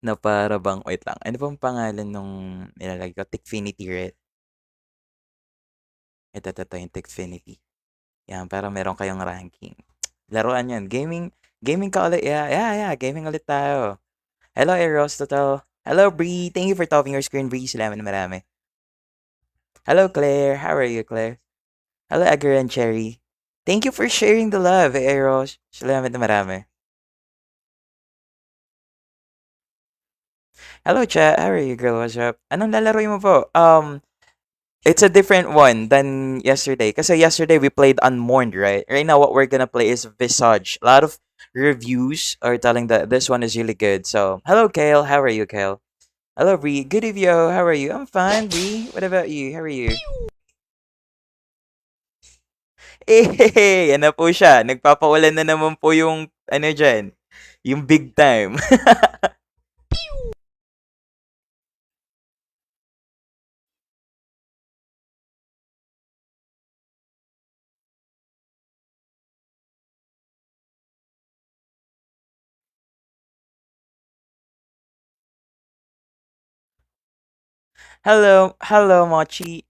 Na para bang wait lang, ano bang pangalan nung nilalagay ko? Tikfinity, right? Ito yung Tikfinity. Yan, para meron kayong ranking. Laruan yan. Gaming ka ulit. Yeah. Gaming ulit tayo. Hello, Eros, Total. Hello, Bree. Thank you for topping your screen, Bree. Salamat na marami. Hello, Claire. How are you, Claire? Hello, Agar and Cherry. Thank you for sharing the love, Eros. Salamat na marami. Hello, Cha. How are you, girl? What's up? Anong lalaro mo po? It's a different one than yesterday. Kasi yesterday we played Unmourned, right? Right now what we're gonna play is Visage. A lot of reviews are telling that this one is really good. So, hello, Kale. How are you, Kale? Hello, Bree. Good evening. How are you? I'm fine, Bree. What about you? How are you? Eh, yan na po siya. Nagpapaulan na naman po yung, ano dyan, yung big time. Hello, Mochi.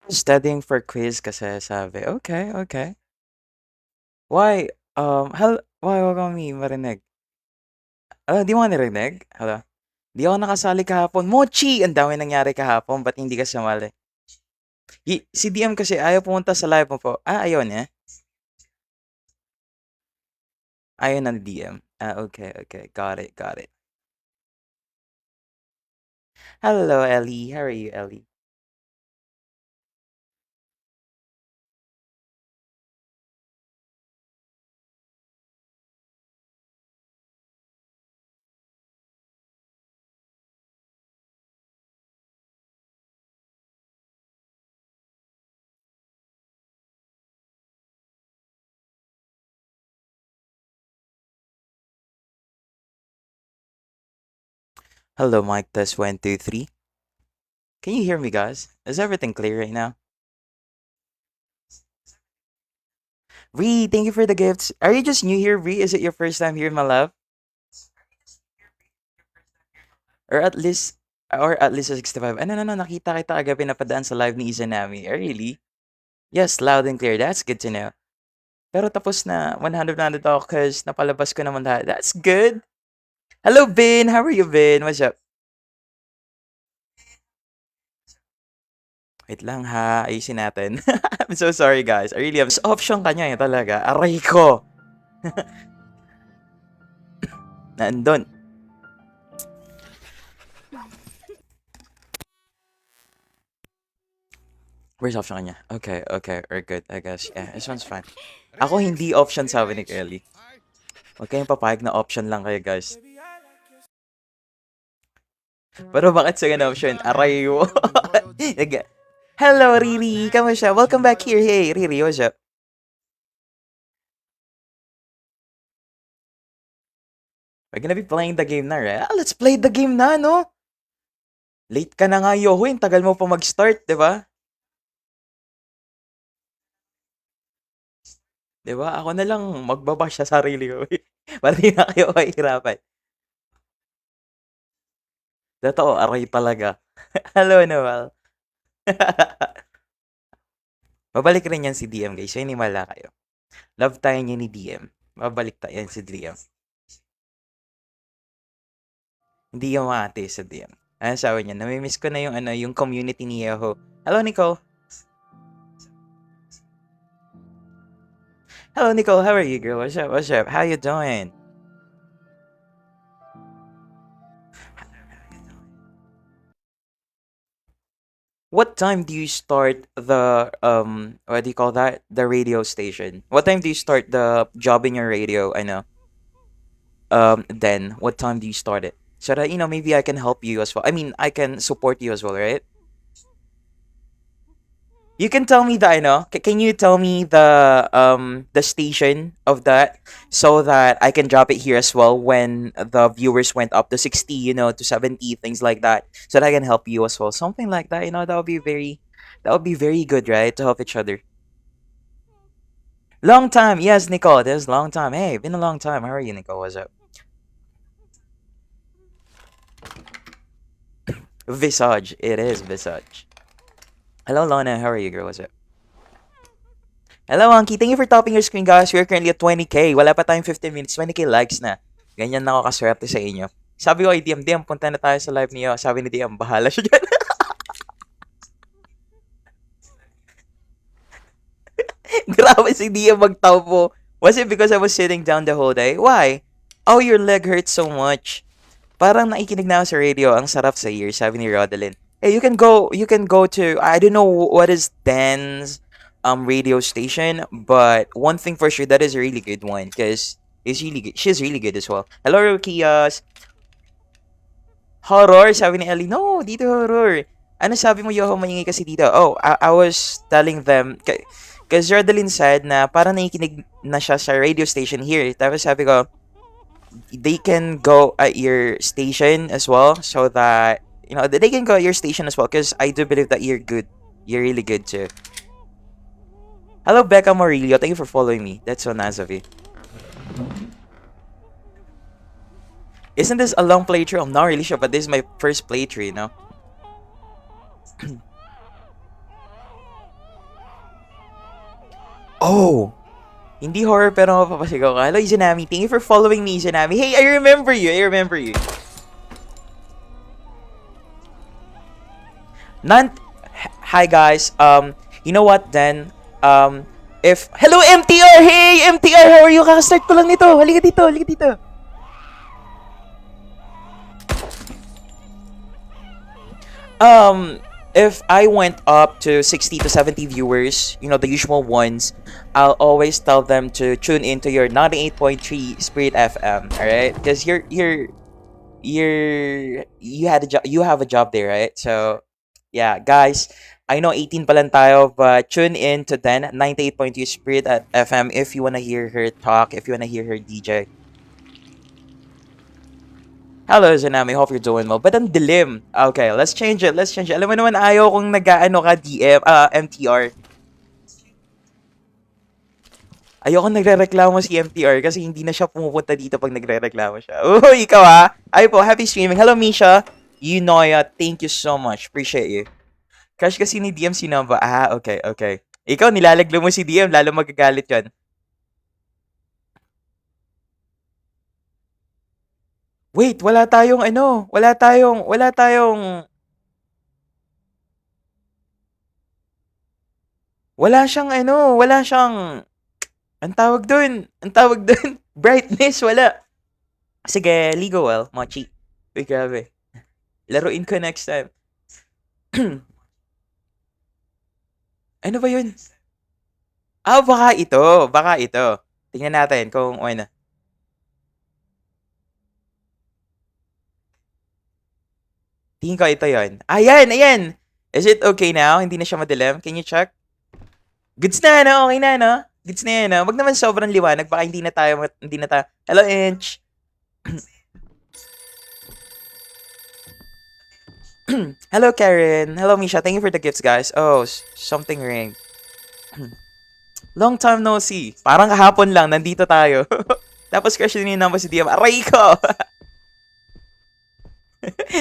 Studying for quiz kasi sabi. Okay. Why? Wag kami marinig? Di mo narinig? Hala. Di ako nakasali kahapon. Mochi! Ang dami nangyari kahapon. Ba't hindi ka sumali? Si DM kasi ayaw pumunta sa live mo po. Ayaw niya? Ayaw na ni DM. Okay. Got it. Hello, Ellie. How are you, Ellie? Hello, Mike. Test 1, 2, 3. Can you hear me, guys? Is everything clear right now? Ree, thank you for the gifts. Are you just new here, Ree? Is it your first time here, my love? Or at least, sa 65. No. Nakita kita kagabi napadaan sa live ni Izanami. Really? Yes, loud and clear. That's good to know. Pero tapos na 100 ako cause napalabas ko naman lahat. That's good. Hello, Vin. How are you, Vin? What's up? Wait lang ha. Ayusin natin. I'm so sorry, guys. I really have this option kanya talaga. Aray ko. Nandun. Where's option kanya? Okay. We're good, I guess. Yeah, this one's fine. Ako hindi option sabi ni Kelly. Huwag kayong papayag na option lang kayo, guys. Pero bakit sa ganun option? Aray mo. Hello, Riri. Kamusta? Welcome back here. Hey, Riri, what's up? We're gonna be playing the game na, right? Let's play the game na, no? Late ka na nga, Yohoy. Tagal mo pa mag-start, di ba? Di ba? Ako na lang magbabash sa sarili ko. Para di na kayo mahirapan. Totoo, aray talaga. Hello, Noel. Babalik rin yan si DM, guys. So, inimala kayo. Love tayo niya ni DM. Babalik tayo yan si DM. Hindi yung ate sa DM. Ano sabi niya? Namimiss ko na yung community ni Yahoo. Hello, Nicole. Hello, Nicole. How are you, girl? What's up? How you doing? What time do you start the what do you call that? The radio station. What time do you start the job in your radio? I know. Then what time do you start it? So that maybe I can help you as well. I mean, I can support you as well, right? You can tell me the can you tell me the station of that so that I can drop it here as well when the viewers went up to 60, to 70, things like that. So that I can help you as well. Something like that, that would be very good, right? To help each other. Long time. Yes, Nicole. This is a long time. Hey, been a long time. How are you, Nicole? What's up? Visage. It is Visage. Hello, Lana. How are you, girl? What's up? Hello, Anki. Thank you for topping your screen, guys. We're currently at 20k. Wala pa tayong 15 minutes. 20k likes na. Ganyan na ako kaswerte sa inyo. Sabi ko kay DM, punta na tayo sa live niyo. Sabi ni DM, bahala siya dyan. Grabe si DM magtaupo. Was it because I was sitting down the whole day? Why? Oh, your leg hurts so much. Parang nakikinig na ako sa radio. Ang sarap sa ear, sabi ni Rodelyn. Hey, you can go to, I don't know what is Dan's radio station, but one thing for sure, that is a really good one, because it's really good. She's really good as well. Hello, Kias. Horror, sabi ni Ellie. No, dito horror. Ano sabi mo, Yoho, maingay kasi dito? Oh, I was telling them, because Rodelyn said na parang nakikinig na siya sa radio station here. Tapos sabi ko, they can go at your station as well, so that they can go at your station as well, because I do believe that you're good. You're really good too. Hello, Becca Morillo. Thank you for following me. That's so nice of you. Isn't this a long playthrough? I'm not really sure, but this is my first playthrough. Oh, hindi horror pero mapapasigaw ka. Hello, Izanami. Thank you for following me, Izanami. Hey, I remember you. I remember you. Nan Hi guys. You know what then? If hello MTR. Hey, MTR. How are you? Kaka-start ko lang nito. Halika dito. Halika dito. If I went up to 60 to 70 viewers, the usual ones, I'll always tell them to tune into your 98.3 Spirit FM, all right? Because you have a job there, right? So, yeah, guys, I know 18 pa lang tayo, but tune in to then 98.2 Spirit at FM if you wanna hear her talk, if you wanna hear her DJ. Hello, Zanami. Hope you're doing well. But ang dilim. Okay, let's change it. Let's change it. Alam mo naman, ayaw kung nag-ano ka MTR. Ayoko nagre-reklamo si MTR kasi hindi na siya pumupunta dito pag nagre-reklamo siya. Oh, ikaw ha? Ay po, happy streaming. Hello, Misha. Yunoya, thank you so much. Appreciate you. Crush kasi ni DM si Nova. Ah, okay, okay. Ikaw, nilalaglo mo si DM, lalo magagalit yan. Wait, wala tayong wala siyang, ang tawag dun, brightness, wala. Sige, ligo well, mochi. Uy, grabe. Laruin ko next time. Ano ba yun? Ah, baka ito. Tingnan natin kung ano. Tingin ko ito yon. Ayan, ayan. Is it okay now? Hindi na siya madilim? Can you check? Goods na, no? Okay na, no? Goods na yan, no? Wag naman sobrang liwanag. Baka hindi na tayo. Hello, Inch. Hello, Karen. Hello, Misha. Thank you for the gifts, guys. Oh, something ring. Long time no see. Parang kahapon lang, nandito tayo. Tapos crush din naman si DM. Aray ko!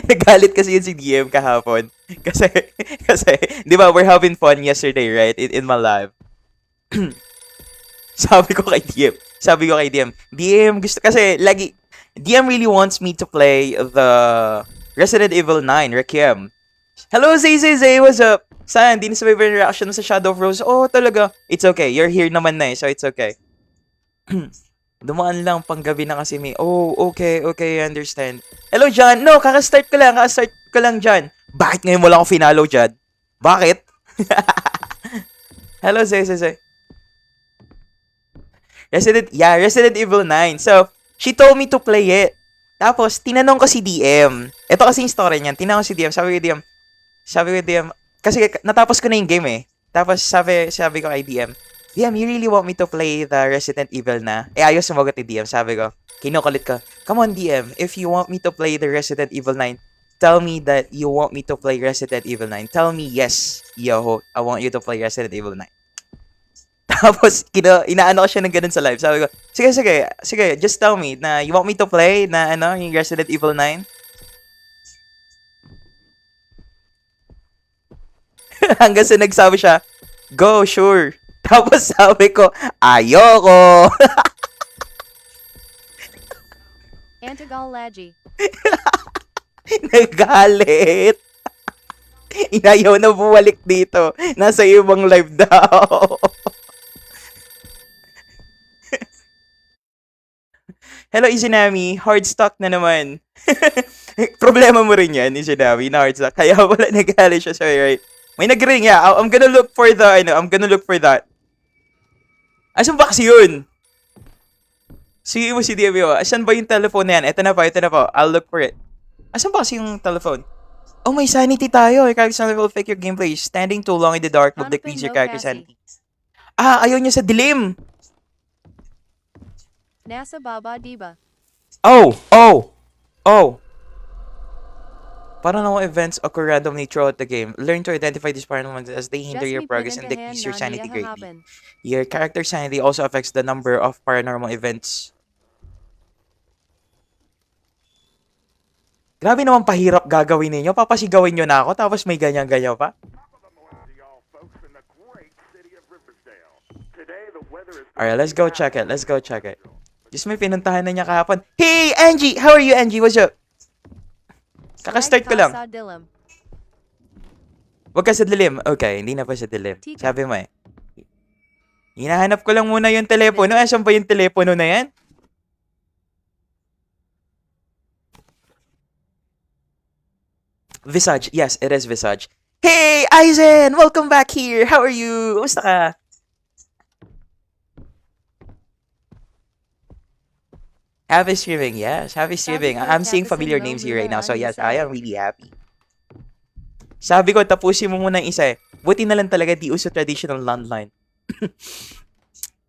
Nagalit kasi yun si DM kahapon. Kasi, di ba, we're having fun yesterday, right? In my live. Sabi ko kay DM, DM gusto, kasi lagi, DM really wants me to play the Resident Evil 9, Requiem. Hello, Zay, what's up? Saan, di nasabay ba yung reaction mo sa Shadow of Rose? Oh, talaga. It's okay, you're here naman na so it's okay. Dumaan lang, panggabi na kasi may, oh, okay, I understand. Hello, John. No, kakastart ko lang, John. Bakit ngayon mo lang ako finalo, John? Bakit? Hello, Zay. Resident Evil 9. So, she told me to play it. Tapos, tinanong ko si DM. Ito kasi yung story niyan. Tinanong ko si DM. Sabi ko, DM, kasi natapos ko na yung game eh. Tapos, sabi ko kay DM, DM, you really want me to play the Resident Evil na? Ayos sumagot ni DM. Sabi ko, kinukulit ko, come on DM, if you want me to play the Resident Evil 9, tell me that you want me to play Resident Evil 9. Tell me, yes, yo, I want you to play Resident Evil 9. Tapos, inaano ko siya ng ganun sa live. Sabi ko, sige, just tell me na you want me to play na yung Resident Evil 9? Hanggang sa nagsabi siya, go, sure. Tapos sabi ko, ayoko. Antagal Lagi. Nagalit. Inayaw na bumalik dito. Nasa ibang live daw. Hello, Izunami. Hard stock na naman. Problema mo rin yan, Izunami, na hard stock. Kaya wala nagalit siya sa'yo, right? May nag-ring, yeah. I'm gonna look for that. Asan ba kasi yun? Sige mo si DMO. Asan ba yung telephone na yan? Ito na po. I'll look for it. Asan ba kasi yung telephone? Oh, may sanity tayo. Your character's sanity will affect your gameplay. Standing too long in the dark will decrease your character's sanity. Ayaw niya sa dilim. Nasa baba diba? Oh. Parang mga events occur randomly throughout the game. Learn to identify these paranormals as they hinder your progress and decrease your sanity greatly. Your character's sanity also affects the number of paranormal events. Grabe naman pahirap gagawin ninyo. Papasigawin nyo na ako tapos may ganyan-ganyan pa. Alright, let's go check it. Just may pinuntahan na niya kahapon. Hey, Angie! How are you, Angie? What's up? Kaka-start ko lang. Huwag ka sa dilim. Okay, hindi na pa sa dilim. Sabi mo eh. Hinahanap ko lang muna yung telepono. Asan ba yung telepono na yan? Visage. Yes, it is Visage. Hey, Aizen! Welcome back here. How are you? Kumusta ka? Happy streaming. Yes, happy streaming. I'm seeing familiar names here right now. So yes, I am really happy. Sabi ko, tapusin mo muna yung isa eh. Buti na lang talaga di uso traditional landline.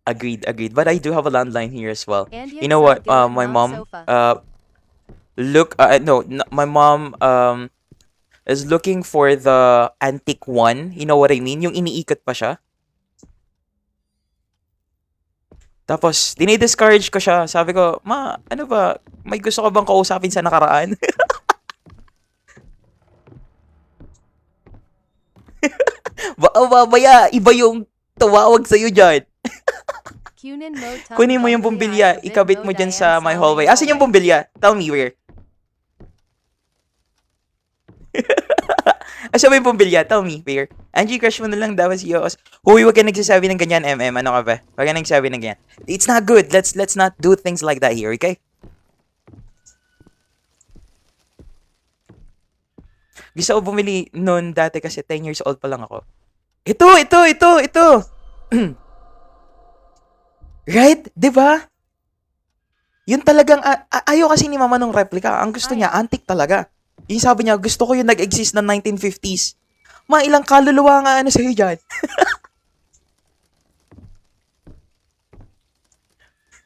Agreed. But I do have a landline here as well. You know what? My mom, my mom, is looking for the antique one. You know what I mean? Yung iniikot pa siya. Tapos, dinidiscourage ko siya. Sabi ko, ma, ano ba? May gusto ka bang kausapin sa nakaraan? Babaya, iba yung tumawag sa'yo dyan. Kunin mo yung bumbilya. Ikabit mo dyan sa my hallway. Asan yung bumbilya? Tell me where. Asan ba yung bumbilya? Tell me where. Angie, crush mo na lang dapat si Yos. Huy, wag ka nagsasabi ng ganyan, MM. Ano ka ba? Wag ka nagsasabi ng ganyan. It's not good. Let's not do things like that here, okay? Gusto ko bumili noon dati kasi 10 years old pa lang ako. Ito! Right? Diba? Yun talagang, ayaw kasi ni mama ng replica. Ang gusto niya, antique talaga. Yung sabi niya, gusto ko yung nag-exist na 1950s. Ilang kaluluwa nga sa'yo dyan.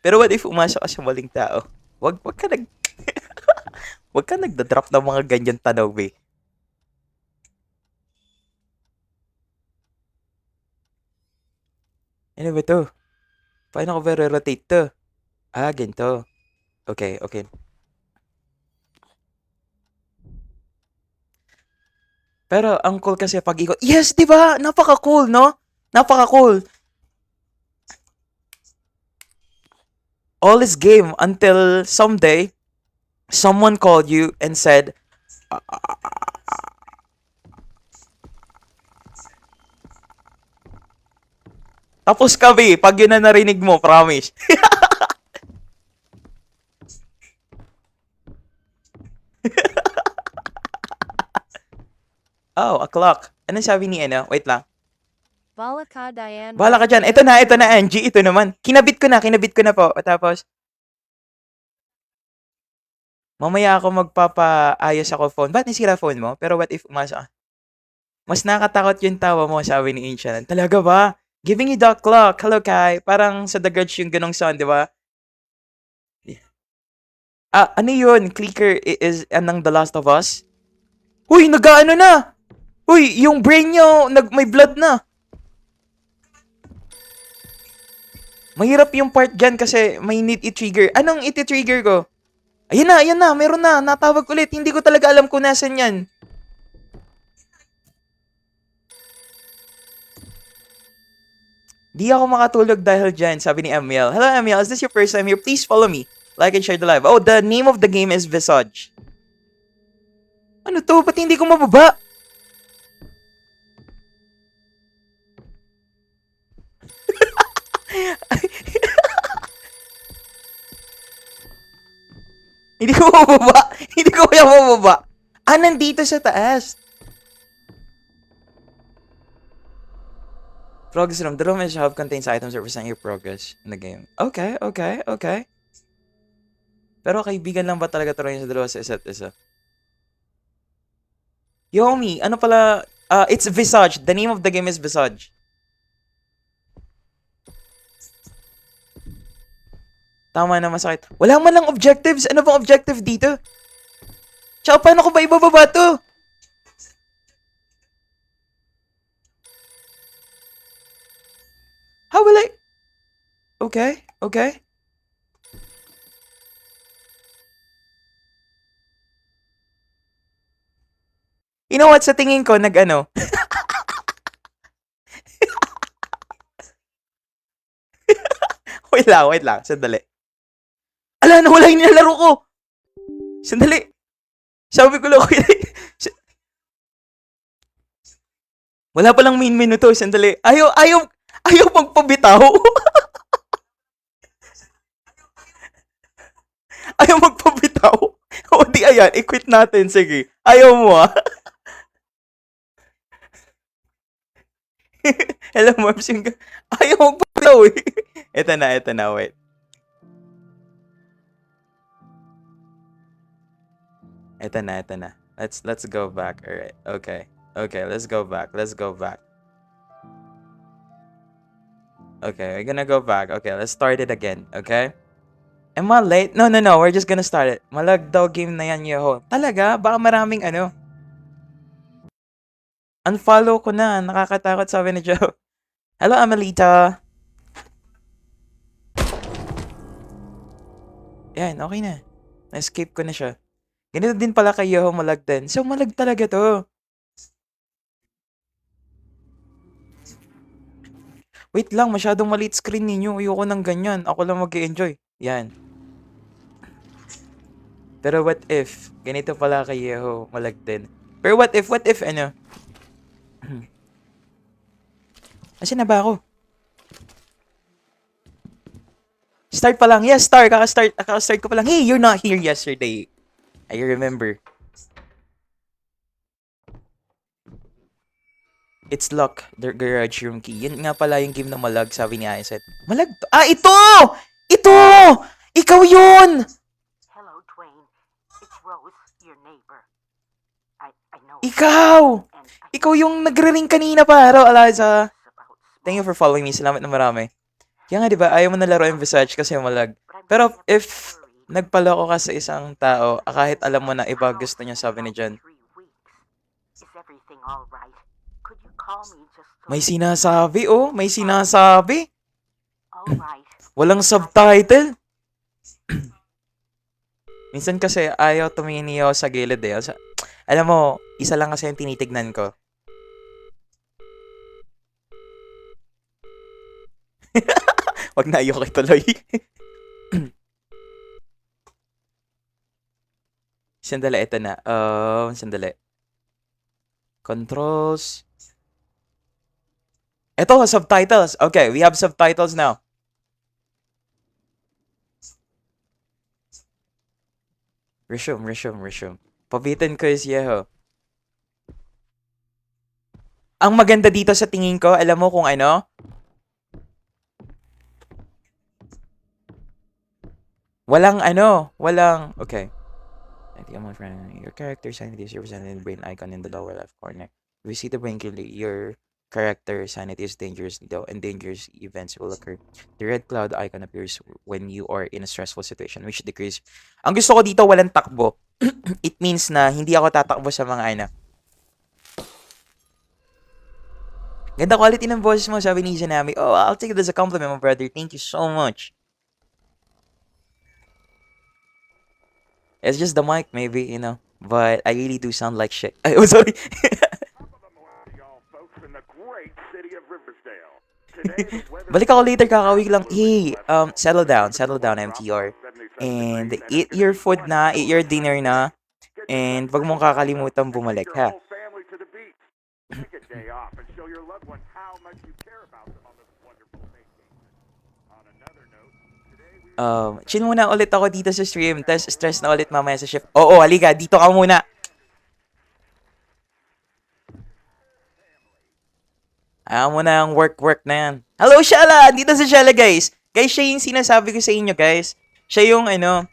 Pero what if umasok ka sa maling tao? Wag ka wag ka nagda-drop ng mga ganyan tanong, be. Ano ba to? Paano ko rotate to? Ganito. Okay. Pero ang cool kasi pag ikot. Yes, 'di ba? Napaka-cool, no? Napaka-cool. All is game until someday someone called you and said, tapos kami, pag yun na narinig mo, promise. Oh, a clock. Anong sabi ni ano? Wait lang. Vala ka Diane. Bahala ka dyan. Ito na, Angie. Ito naman. Kinabit ko na po. Tapos, mamaya ako magpapaayos ako phone. Ba't nasira phone mo? Pero what if umasa ka? Mas nakatakot yung tawa mo, sabi ni Ancient. Talaga ba? Giving you the clock. Hello, Kai. Parang sa The Grudge yung ganong sound, di ba? Ano yun? Clicker is anong The Last of Us? Uy, nag-ano na! Uy, yung brain nyo, may blood na. Mahirap yung part dyan kasi may need i-trigger. Anong i-trigger ko? Ayan na, meron na. Natawag ulit. Hindi ko talaga alam kung nasan yan. Di ako makatulog dahil dyan, sabi ni Emiel. Hello, Emiel. Is this your first time here? Please follow me. Like and share the live. Oh, the name of the game is Visage. Ano to? Ba't hindi ko mababa? Hindi ko mababa. Hindi ko kaya mababa. Nandito sa taas. Progress room. The room is hub contains items that represent your progress in the game. Okay. Pero kaibigan lang ba talaga tuloy sa dalawa sa isa't isa? Yomi, ano pala? It's Visage. The name of the game is Visage. Tama na, masakit. Wala man lang objectives. Ano bang objective dito? Tsaka paano ko ba ibababa to? How will I? Okay. You know what? Sa tingin ko, nag-ano? Wait lang. Sandali. Ala, nawala yung nilalaro ko! Sandali. Sabi ko lang, wala palang main menu to. Sandali. Ayaw magpabitaw. Ayaw magpabitaw. O di ayan, i-quit natin. Sige. Ayaw mo ah. Hello, Marbs. Ayaw magpabitaw eh. Ito na. Wait. Ito na. Let's go back. Alright. Okay, let's go back. Okay, we're gonna go back. Okay, let's start it again. Okay? Am I late? No. We're just gonna start it. Malag daw game na yan, yoho. Talaga? Baka maraming ano. Unfollow ko na. Nakakatakot, sabi ni Joe. Hello, Amelita. Yan, okay na. Na-escape ko na siya. Ganito din pala kay Yoho malag din. So, malag talaga to. Wait lang, masyadong maliit screen ninyo. Ayoko ng ganyan. Ako lang mag-enjoy. Yan. Pero what if, ganito pala kay Yoho malag din. Pero what if, ano? Asan na ba ako? Start pa lang. Yes, Kaka-start ko pa lang. Hey, you're not here yesterday. I remember. It's Lock, the Garage Room Key. Yan nga pala yung game na malag, sabi ni Aiset. Malag to? Ito! Ikaw yun! Hello, Dwayne. It's Rose, your neighbor. I know. Ikaw yung nagre-ring kanina pa, Eliza. Thank you for following me. Salamat na marami. Kaya nga, di ba, ayaw mo na laro yung Visage kasi malag. Pero if nagpaloko ka sa isang tao, kahit alam mo na iba gusto niya, sabi ni John. Is everything all right? Could you call me just so May sinasabi, oh. May sinasabi. all right? Walang subtitle. Minsan kasi ayaw tumingin niyo sa gilid eh. Alam mo, isa lang kasi yung tinitignan ko. Wag na ayoko tuloy. Sandali, ito na. Sandali. Controls. Ito, subtitles. Okay, we have subtitles now. Resume. Pabitin ko is Yeho. Ang maganda dito sa tingin ko, alam mo kung ano? Walang, okay. I think my friend, your character sanity is represented in the brain icon in the lower left corner. If you see the brain clearly, your character sanity is dangerous, though, and dangerous events will occur. The red cloud icon appears when you are in a stressful situation, which decrease. Ang gusto ko dito, walang takbo. It means na hindi ako tatakbo sa mga ano. Ganda quality ng boses mo, sabi ni Izanami. Oh, I'll take it as a compliment, my brother. Thank you so much. It's just the mic, maybe, you know. But I really do sound like shit. I'm sorry. Balik ako later, kakawig lang. Hey, settle down, MTR. And eat your food na, eat your dinner na. And wag mong kakalimutan bumalik, ha? Chill muna ulit ako dito sa stream. Tapos stress na ulit mamaya sa shift. Oo, halika. Dito ka muna. Mo na ang work na yan. Hello, Shala! Dito si Shala, guys. Guys, siya yung sinasabi ko sa inyo, guys. Siya yung ano.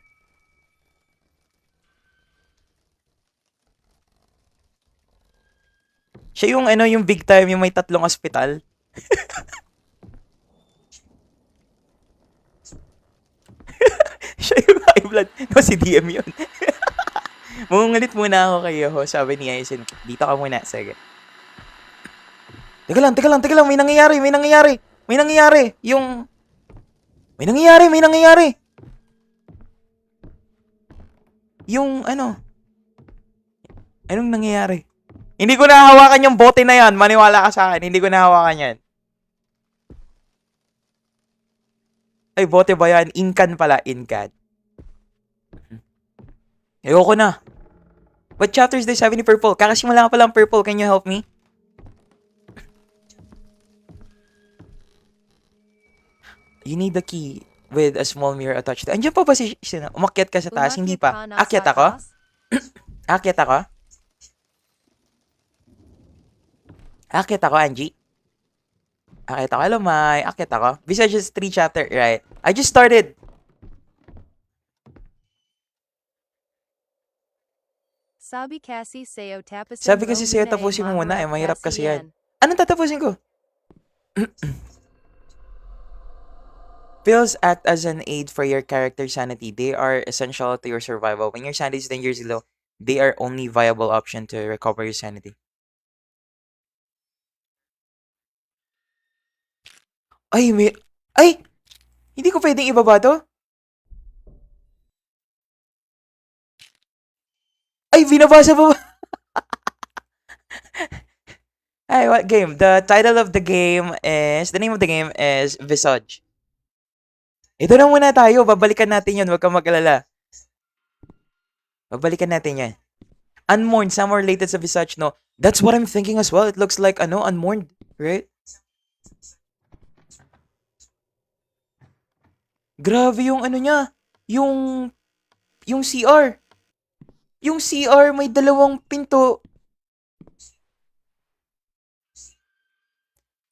Siya yung ano, yung big time, yung may 3 ospital. Siya yung high blood. No, si DM yun. Mungulit muna ako kayo, ho. Sabi ni Aizen. Dito ka muna. Sige. Teka lang. May nangyayari. May nangyayari. Yung ano? Anong nangyayari? Hindi ko nahawakan yung bote na yan. Maniwala ka sa akin. Hindi ko nahawakan yan. Ay, bote ba yan? Incan pala. Incan. Ayoko na. What chapters do you have any purple? Kakasimula ka palang purple. Can you help me? You need the key with a small mirror attached to. Andiyan pa ba si Sina? Umakyat ka sa taas? Hindi pa. Akyat ako? Akyat ako, Angie. Akyat ako. Hello, Mai. Akyat ako. Besides just 3 chapter, right? I just started. Sabi kasi sa'yo tapusin mo muna. Mahirap kasi yan. Anong tatapusin ko? Pills act as an aid for your character sanity. They are essential to your survival. When your sanity is dangerously low, they are only viable option to recover your sanity. Ay! Hindi ko pwedeng ibaba to? Ay, binabasa pa ba? Ay, what game? The name of the game is Visage. Ito na muna tayo. Babalikan natin yun. Huwag kang mag-alala. Babalikan natin yan. Unmourned. Some are related sa Visage, no? That's what I'm thinking as well. It looks like, unmourned. Right? Grabe yung niya. Yung CR. Yung CR may 2 pinto.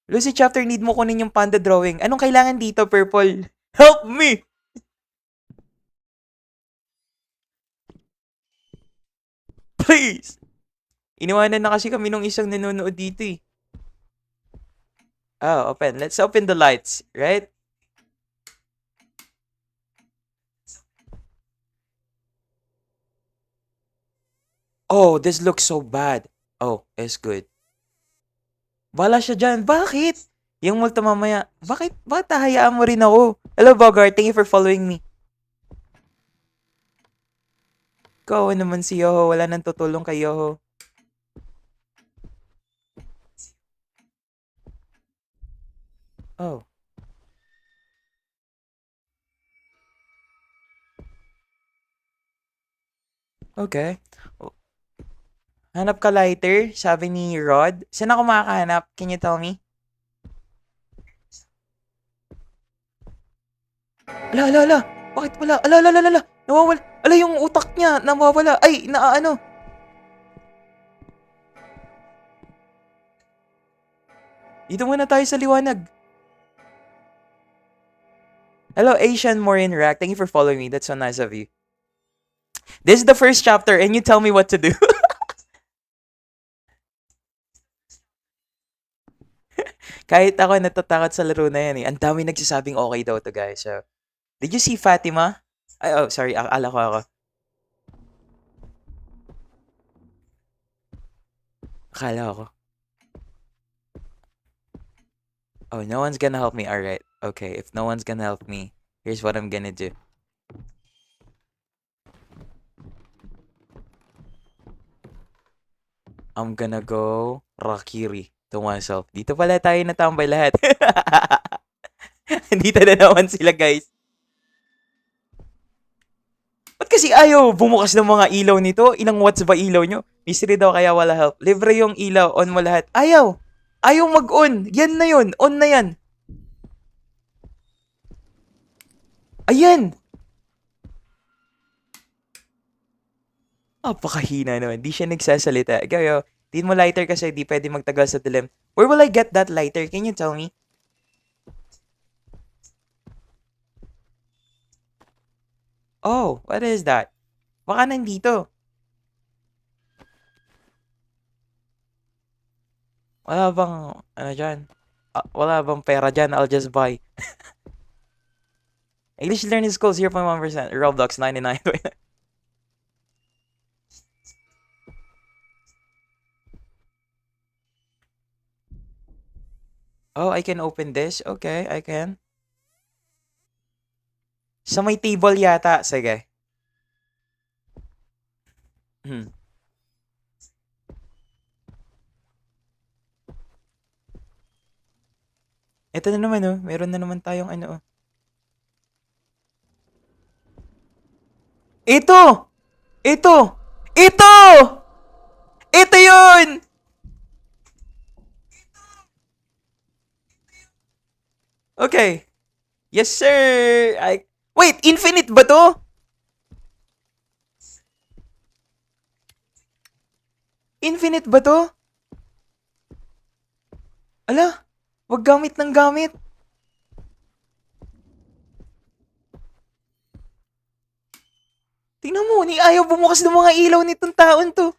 Lucy chapter, need mo kunin yung panda drawing. Anong kailangan dito, Purple? Help me! Please! Iniwanan na kasi kami nung isang nanonood dito eh. Oh, open. Let's open the lights, right? Oh, this looks so bad. Oh, it's good. Bala siya dyan. Bakit? Yung multo mamaya. Bakit hayaan mo rin ako? Hello, Bogart. Thank you for following me. Ikaw naman si Yoho. Wala nang tutulong kay Yoho. Oh. Okay. Hanap ka lighter, sabi ni Rod. Saan ako makakahanap? Can you tell me? Ala. Bakit wala? Ala. Nawawala. Ala, yung utak niya, nawawala. Ay, Dito muna tayo sa liwanag. Hello, Asian Morin Rack. Thank you for following me. That's so nice of you. This is the first chapter and you tell me what to do. Kahit ako natatakot sa laro na yan eh. Ang dami nagsasabing okay daw to guys. So, did you see Fatima? Ay, oh, sorry. Akala ko ako. Akala ko. Oh, no one's gonna help me. Alright. Okay, if no one's gonna help me, here's what I'm gonna do. I'm gonna go Rakiri to myself. Dito pala tayo natambay lahat. Dito na naman sila, guys. Ba't kasi ayaw bumukas ng mga ilaw nito? Ilang watts ba ilaw nyo? Mystery daw kaya wala help. Libre yung ilaw. On mo lahat. Ayaw! Ayaw mag-on. Yan na yun. On na yan. Ayan! Napakahina naman. Di siya nagsasalita. Gayo, din mo lighter kasi di pwede magtagal sa dilim. Where will I get that lighter? Can you tell me? Oh, what is that? Baka nandito. Wala bang, ano dyan? Wala bang pera dyan? I'll just buy. English learning school 0.1%. Roblox 99. Oh, I can open this? Okay, I can. Sa may table yata. Sige. Ito na naman oh. Meron na naman tayong ano oh. Ito! Ito! Ito! Ito yun! Okay. Yes, sir! Wait, infinite ba to? Infinite ba to? Ala, wag gamit ng gamit. Tingnan mo, ni ayaw bumukas ng mga ilaw nitong taon to.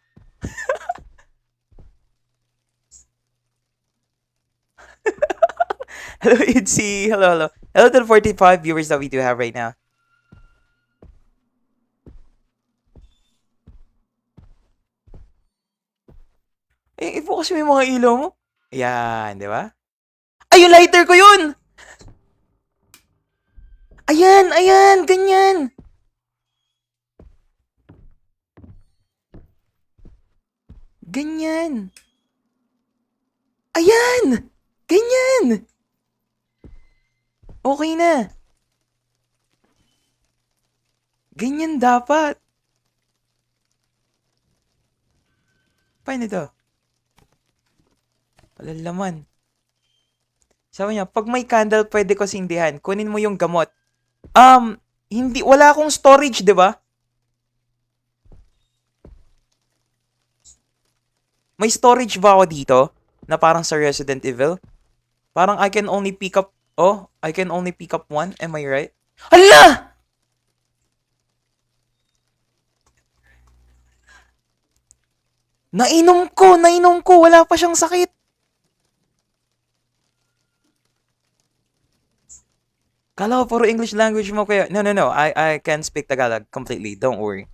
Hello, Itzy. Hello, hello. Hello to the 45 viewers that we do have right now. Ibukas mo yung mga ilaw mo. Ayan, di ba? Ay, yung lighter ko yun! Ayan, ayan, ganyan. Ganyan. Ayan! Ganyan! Okay na. Ganyan dapat. Paano ito? Walang laman. Sabi niya, pag may candle, pwede ko sindihan. Kunin mo yung gamot. Hindi, wala akong storage, di ba? May storage ba ako dito? Na parang sa Resident Evil? Parang I can only pick up, I can only pick up one. Am I right? Hala! Nainom ko. Wala pa siyang sakit. Kala ko puro English language mo kaya. No. I can speak Tagalog completely. Don't worry.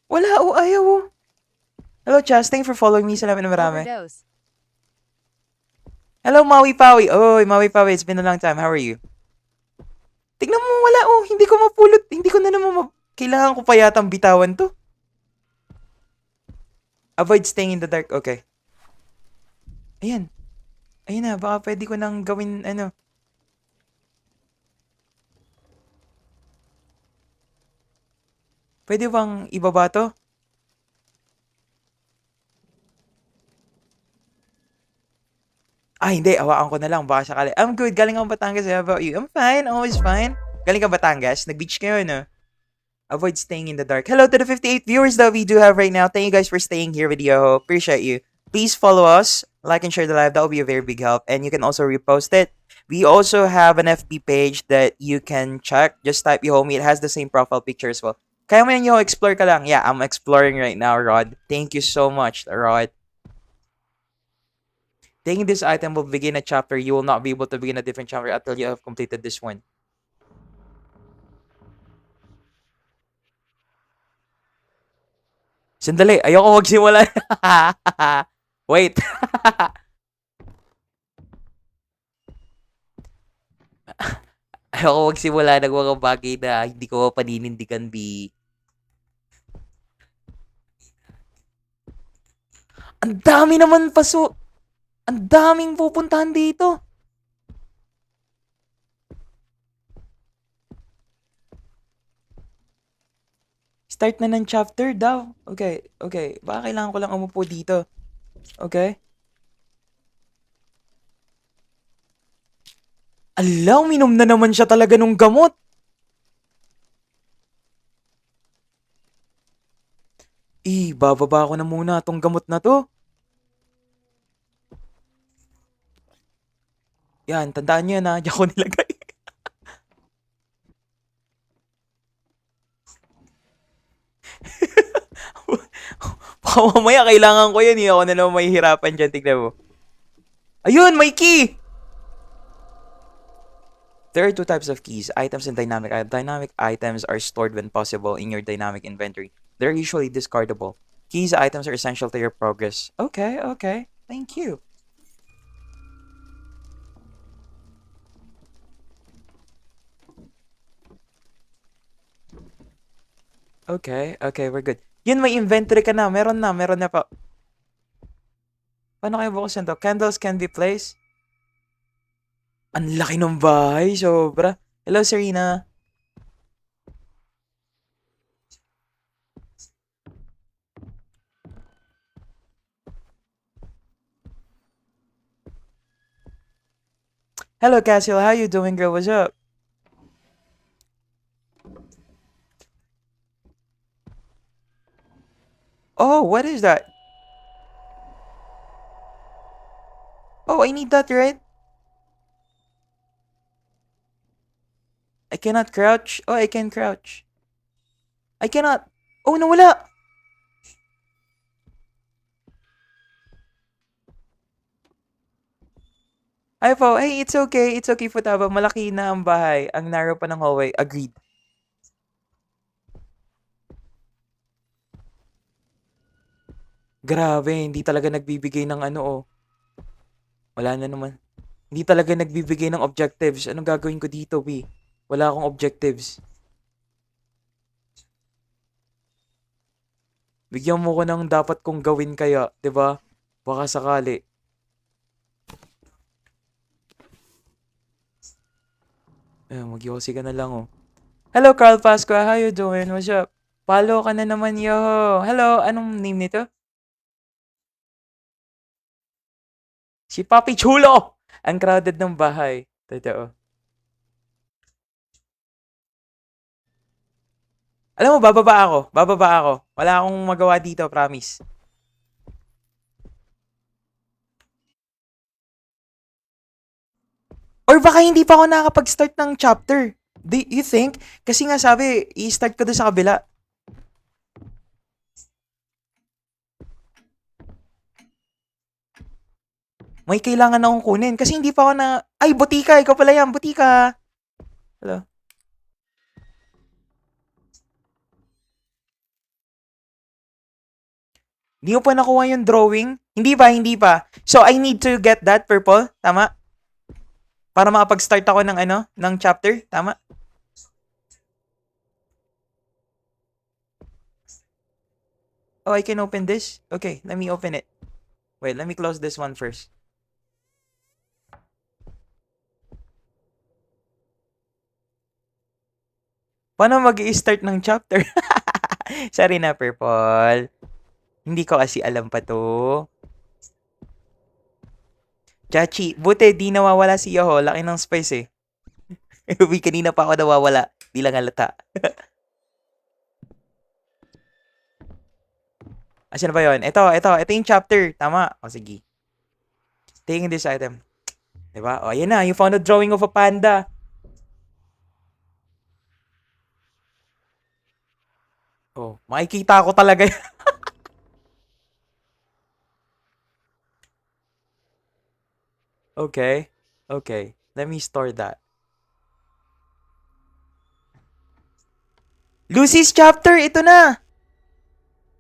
Wala, ayaw. Hello, Chas. Thank you for following me. Salamat na marami. Overdose. Hello, Maui Pawi. Oh, Maui Pawi. It's been a long time. How are you? Tignan mo, wala. Hindi ko mapulot. Hindi ko na naman kailangan ko pa yatang bitawan to. Avoid staying in the dark. Okay. Ayan. Ayun na. Baka pwede ko nang gawin, Pwede bang ibaba to? Hindi. Awaan ko na lang. Baka sakali. I'm good. Galing ako Batangas. How about you? I'm fine. Always fine. Galing ka Batangas? Nag-beach kayo, no? Avoid staying in the dark. Hello to the 58 viewers that we do have right now. Thank you guys for staying here with Yoho. Appreciate you. Please follow us, like and share the live. That will be a very big help. And you can also repost it. We also have an FB page that you can check. Just type Yohomi. It has the same profile picture as well. Kaya mo yan, explore ka lang. Yeah, I'm exploring right now, Rod. Thank you so much, Rod. Taking this item will begin a chapter. You will not be able to begin a different chapter until you have completed this one. Sandali, ayoko magsimula. Wait. Ayoko magsimula ng mga bagay na hindi ko paninindigan, B. Ang dami naman ang daming pupuntahan dito. Start na ng chapter daw. Okay. Baka kailangan ko lang umupo dito. Okay. Alaw, minom na naman siya talaga nung gamot. Bababa ko na muna tong gamot na to. Yan, tandaan nyo na. Diyan ko nilagay. Baka mamaya kailangan ko yan. Ako na naman mahihirapan dyan. Tignan mo. Ayun, may key! There are two types of keys, items and dynamic. Dynamic items are stored when possible in your dynamic inventory. They're usually discardable. Keys items are essential to your progress. Okay. Thank you. Okay, we're good. Yun, may inventory ka na. Meron na pa. Paano kayo bukusin to? Candles can be placed. Ang laki ng bahay, sobra. Hello, Serena. Hello, Cassiel. How you doing, girl? What's up? Oh, what is that? Oh, I need that, right? I cannot crouch. Oh, I can crouch. I cannot. Oh, nawala. Ay po, hey, it's okay. It's okay, Futaba. Malaki na ang bahay. Ang narrow pa ng hallway. Agreed. Grabe, hindi talaga nagbibigay ng ano, oh. Wala na naman. Hindi talaga nagbibigay ng objectives. Anong gagawin ko dito, B? Wala akong objectives. Bigyan mo ko ng dapat kong gawin kaya, 'di ba? Baka sakali. Mag-yosi ka na lang, oh. Hello, Carl Pasqua. How you doing? What's up? Follow ka na naman, yo. Hello, anong name nito? Si Papi Chulo! Ang crowded ng bahay. Totoo. Alam mo, bababa ako. Wala akong magawa dito, promise. Or baka hindi pa ako nakakapag-start ng chapter. Do you think? Kasi nga sabi, i-start ko doon sa kabila. May kailangan akong kunin. Kasi hindi pa ako na... Ay, butika! Ikaw pala yan, butika! Hello? Hindi mo pa nakuha yung drawing? Hindi pa. So, I need to get that purple. Tama? Para makapag-start ako ng ng chapter. Tama? Oh, I can open this? Okay, let me open it. Wait, let me close this one first. Paano mag-i-start ng chapter? Sorry na, Purple. Hindi ko kasi alam pa to. Chachi, buti di nawawala si Yoho. Laki ng spice eh. Uy, kanina pa ako nawawala. Di lang halata. Asan ba yun? Ito yung chapter. Tama. O, sige. Taking this item. Diba? O, ayan na. You found a drawing of a panda. Oh, makikita ko talaga yun. Okay. Okay. Let me store that. Lucy's chapter! Ito na!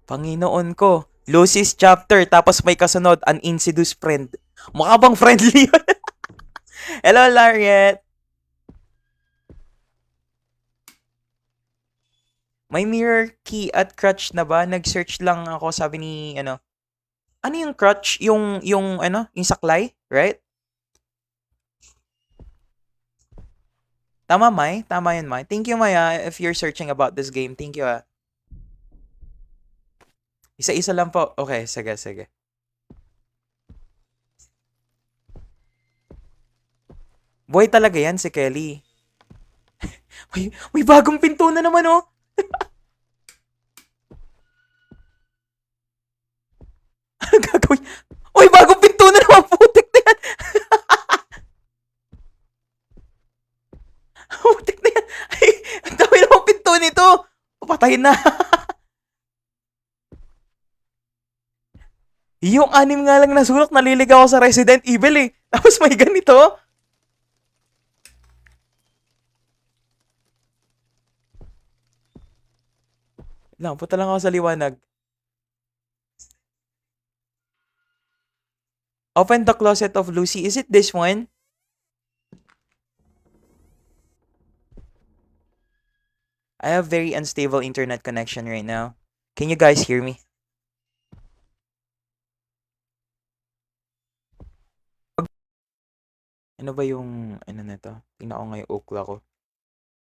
Panginoon ko. Lucy's chapter. Tapos may kasunod, an insidious friend. Mukha bang friendly yun? Hello, Lariat. May mirror key at crutch na ba? Nag-search lang ako, sabi ni, ano. Ano yung crutch? Yung saklay? Right? Tama, Mai? Tama yun, Mai. Thank you, Maya, if you're searching about this game. Thank you, ah. Isa-isa lang po. Okay, sige. Boy talaga yan, si Kelly. may bagong pinto na naman, oh. Ano gagawin? Uy, bagong pinto na naman, putik na yan. Putik na yan. Ay, ang dami naman pinto nito. Patayin na. Yung anim nga lang nasulok, naliligaw ako sa Resident Evil eh. Tapos may ganito. Lang, punta lang ako sa liwanag. Open the closet of Lucy. Is it this one? I have very unstable internet connection right now. Can you guys hear me? Ano ba yung, ano na to? Tingnan ko nga yung Ookla ko.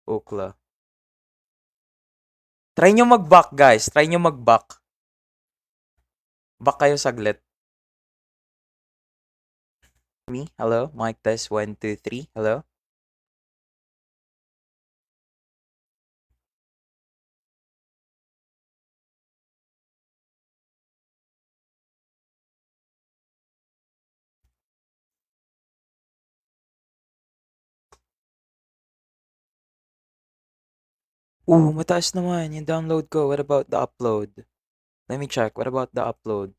Ookla. Try nyo mag-back, guys. Try nyo mag-back. Back kayo saglit. Me? Hello? Mic test 1, 2, 3. Hello? Mataas naman yung download ko. What about the upload? Let me check. What about the upload?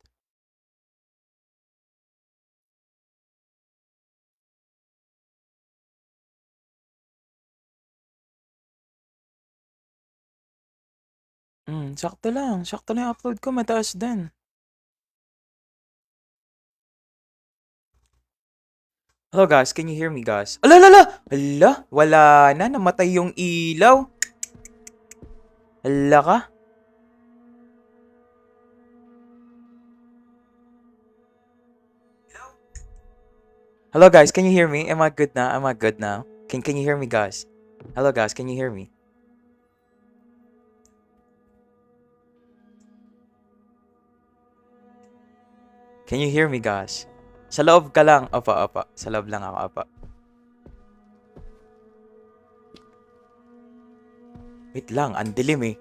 Sakto lang. Sakto lang yung upload ko. Mataas din. Hello guys, can you hear me guys? Ala! Wala na. Namatay yung ilaw. Ala ka? Hello guys, can you hear me? Am I good now? Am I good now? Can you hear me guys? Hello guys, can you hear me? Can you hear me guys? Sa loob ka lang. Apa. Sa loob lang ako, apa. Wait lang, ang dilim eh.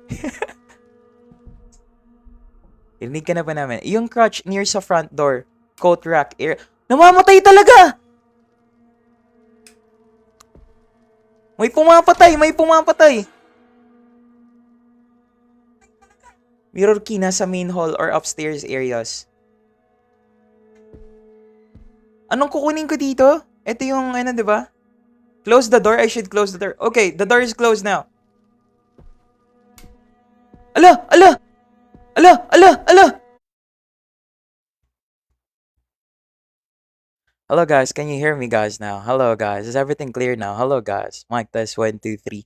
Irinig ka na ba namin? Yung crutch near sa front door. Coat rack. Namamatay talaga! May pumapatay! Mirror key nasa main hall or upstairs areas. Anong kukunin ko dito? Ito yung ano, di ba? Close the door. I should close the door. Okay, the door is closed now. Ala! Hello guys, can you hear me guys now? Hello guys, is everything clear now? Hello guys, mic test 1, 2, 3.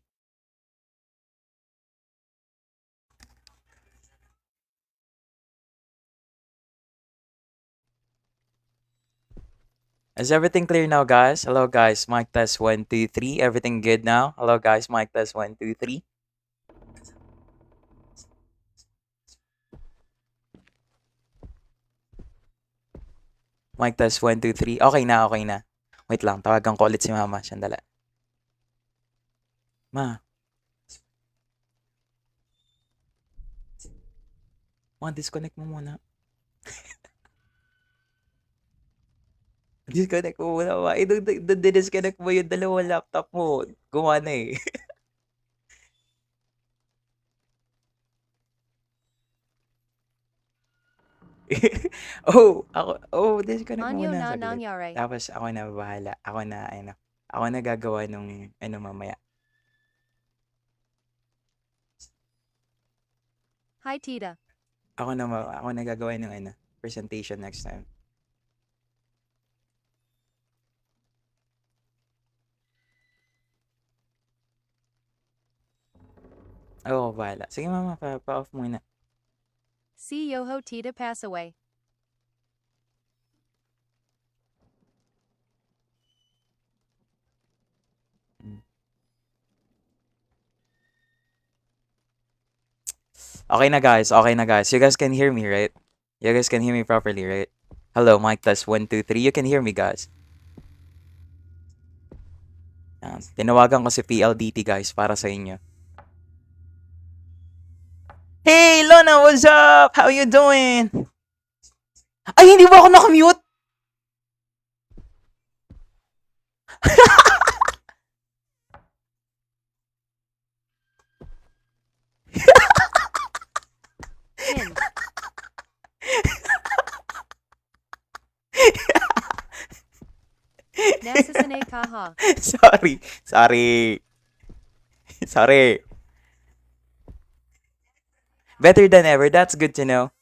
Is everything clear now guys? Hello guys, mic test 1, 2, 3. Everything good now? Hello guys, mic test 1, 2, 3. Mic test 1, 2, 3. Okay na. Wait lang, tawagan ko ulit si mama. Sandali. Ma. disconnect mo muna. Disconnect mo muna. Disconnect mo yung dalawang laptop mo. Gumana eh. Disconnect mo Anyo muna na saglit. nangyari. Tapos ako na bahala. Ako na gagawa nung mamaya. Hi Tita. Ako na gagawa ng presentation next time. Oo, bahala. Sige mama, pa-off muna. See Yoho Tita pass away. Okay na guys. You guys can hear me, right? You guys can hear me properly, right? Hello, mic test 1, 2, 3. You can hear me, guys. Tinawagan ko si PLDT, guys, para sa inyo. Hey, Lona, what's up? How you doing? Ay, hindi ba ako nakamute? Pin. Nasasane kaha. Sorry. Better than ever. That's good to know.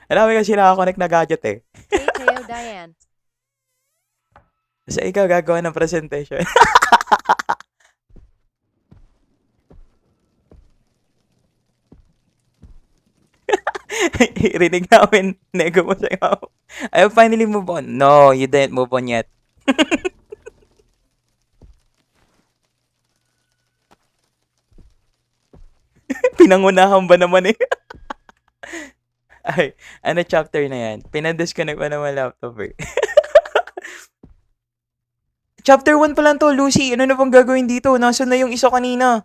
Alam mo kasi nakakonect na gadget eh. Teo Diane. Sa ikaw gagawa ng presentation. Rinig namin, nego mo sa'yo. I finally move on. No, you didn't move on yet. Pinangunahan ba naman eh? Ay, ano chapter na yan? Pinadisconnect pa naman laptop eh. Chapter 1 pa lang to, Lucy. Ano na bang gagawin dito? Nasaan na yung isa kanina?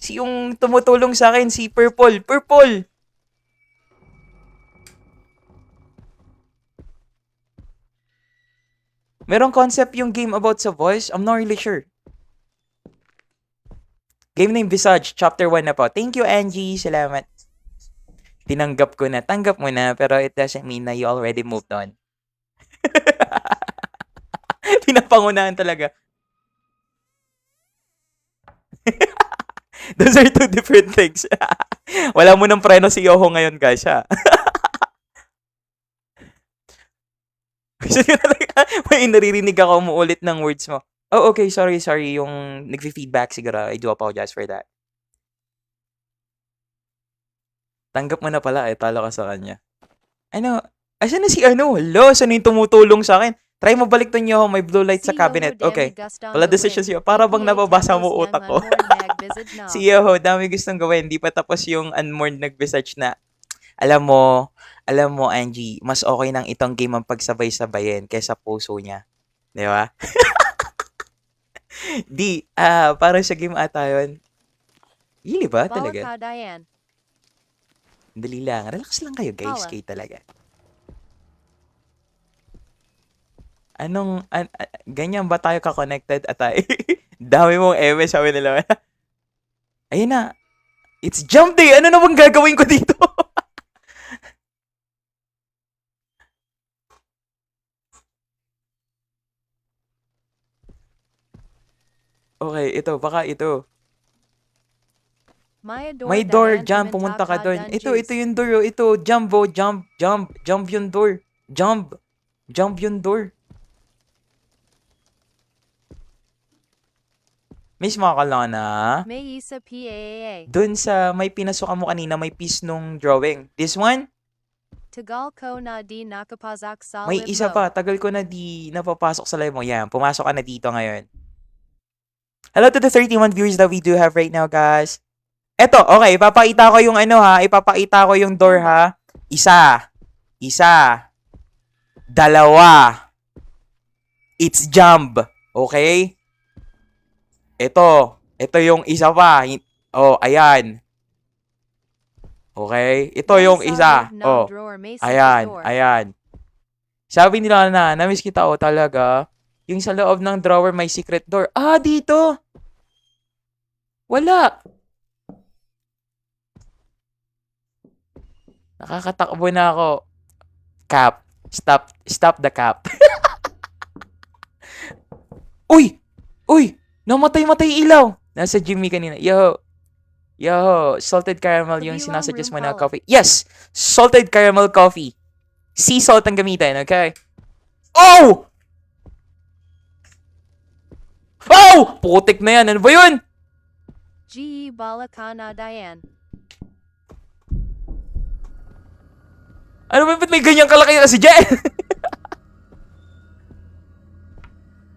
Si yung tumutulong sa akin, si Purple. Purple! Merong concept yung game about sa voice? I'm not really sure. Game name Visage, chapter 1 na po. Thank you, Angie. Salamat. Tinanggap ko na. Tanggap mo na, pero it doesn't mean na you already moved on. Pinapangunahan talaga. Those are two different things. Wala mo ng preno si Yoho ngayon, guys, ha? May naririnig ako umuulit ng words mo. Oh, okay. Sorry. Yung nag-feedback siguro. I do apologize for that. Tanggap mo na pala. Talo ka sa kanya. Ano? Asan na si ano? Hello? Saan yung tumutulong sa akin? Try mo balik to niyo. May blue light sa cabinet. Okay. Wala decision siya. Para bang nababasa mo utak ko. Si Yoho, dami gustong gawin. Hindi pa tapos yung unmoored nag-visage na. Alam mo, Angie, mas okay nang itong game ang pagsabay-sabayin kaysa puso niya. Di ba? Parang sa game ata yun. Really ba? Talaga? Diane. Dali lang. Relax lang kayo, guys. Kayo talaga. Ganyan ba tayo ka-connected at tayo? Dami mong eme, sabi nila. Ayun na. It's jump day! Ano na bang gagawin ko dito? Okay, baka ito. May door, jump, pumunta ka doon. Ito yung door, ito, jump yung door. Jump yung door. Miss Makalana. May isa PAA. Doon sa may pinasukan mo kanina, may piece nung drawing. This one? Tagal ko na di nakapasok sa May live isa mo. pa, tagal ko na di napapasok sa live mo. Yan, pumasok ka na dito ngayon. Hello to the 31 viewers that we do have right now, guys. Eto, okay, ipapakita ko yung ipapakita ko yung door ha. Isa. Dalawa. It's jump. Okay? Ito yung isa pa. Oh, ayan. Okay? Ito Yan yung sa isa. loob ng Oh, drawer may secret ayan, door. ayan. Sabi nila na, namiss kita, oh, talaga. Yung sa loob ng drawer may secret door. Ah, dito. Wala. Nakakatakbo na ako. Cap. Stop the cap. Uy! Uy! Namatay-matay ilaw. Nasa Jimmy kanina. Yo, salted caramel yung Kabilang sinasuggest room mo na pala. coffee. Yes! Salted caramel coffee. Sea salt ang gamitin, okay? Oh! Oh! Putik na yan. Ano ba yun? Ge bala ka na Diane. Ano ba? Ba't may ganyang kalaki na si Jen?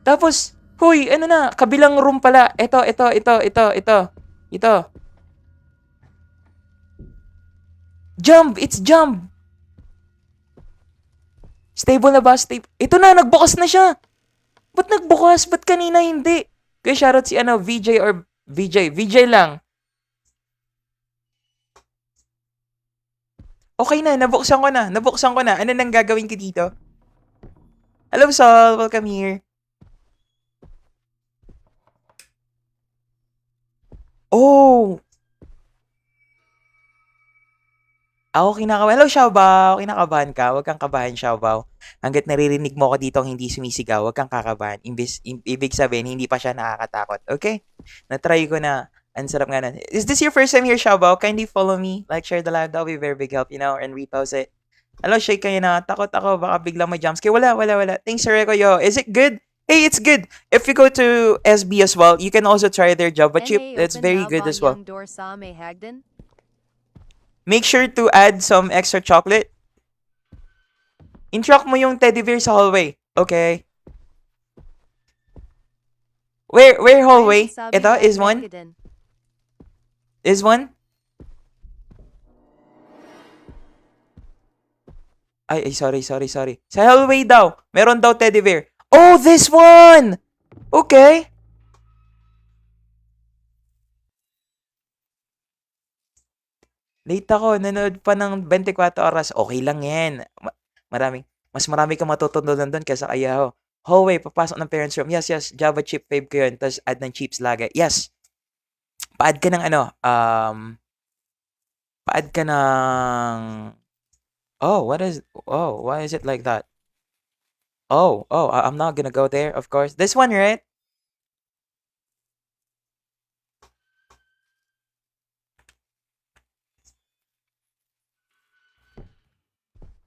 Tapos, huy, ano na? Kabilang room pala. Ito. Jump! It's jump! Stable na ba? Ito na, nagbukas na siya. Ba't nagbukas? Ba't kanina hindi? Kaya shoutout si VJ or VJ. VJ lang. Okay na, nabuksan ko na. Ano nang gagawin ko dito? Hello, Sol. Welcome here. Oh! Ako kinakabahan. Hello, Xiaobao. Kinakabahan ka. Huwag kang kabahan, Xiaobao. Hanggat naririnig mo ko dito hindi sumisigaw, huwag kang kakabahan. Ibig sabihin, hindi pa siya nakakatakot. Okay? Na-try ko na. Ang sarap nga na. Is this your first time here, Xiaobao? Kindly follow me. Like, share the live. That'll be very big help, and repost it. Hello, Shake kayo na. Takot ako. Baka biglang may jumpscare. Wala. Thanks, Reko. Yo, is it good? Hey, it's good. If you go to SB as well, you can also try their Java chip. NA It's open very na good ba as well. yung door sa may hagdan? Make sure to add some extra chocolate. Interact mo yung teddy bear sa hallway. Okay. Where hallway? Brandon sabi Ito ba is one? Hagdan? Is one? Ay, sorry. Sa hallway daw. Meron daw teddy bear. Oh, this one! Okay. Late ako. Nanood pa ng 24 oras. Okay lang yan. Mas marami kang matutunan doon kaysa kaya ho. Hallway, papasok ng parents room. Yes. Java chip fave ko yun. Tapos add ng chips lagi. Yes. Pa-add ka ng pa-add ka ng... why is it like that? I'm not gonna go there, of course. This one, right?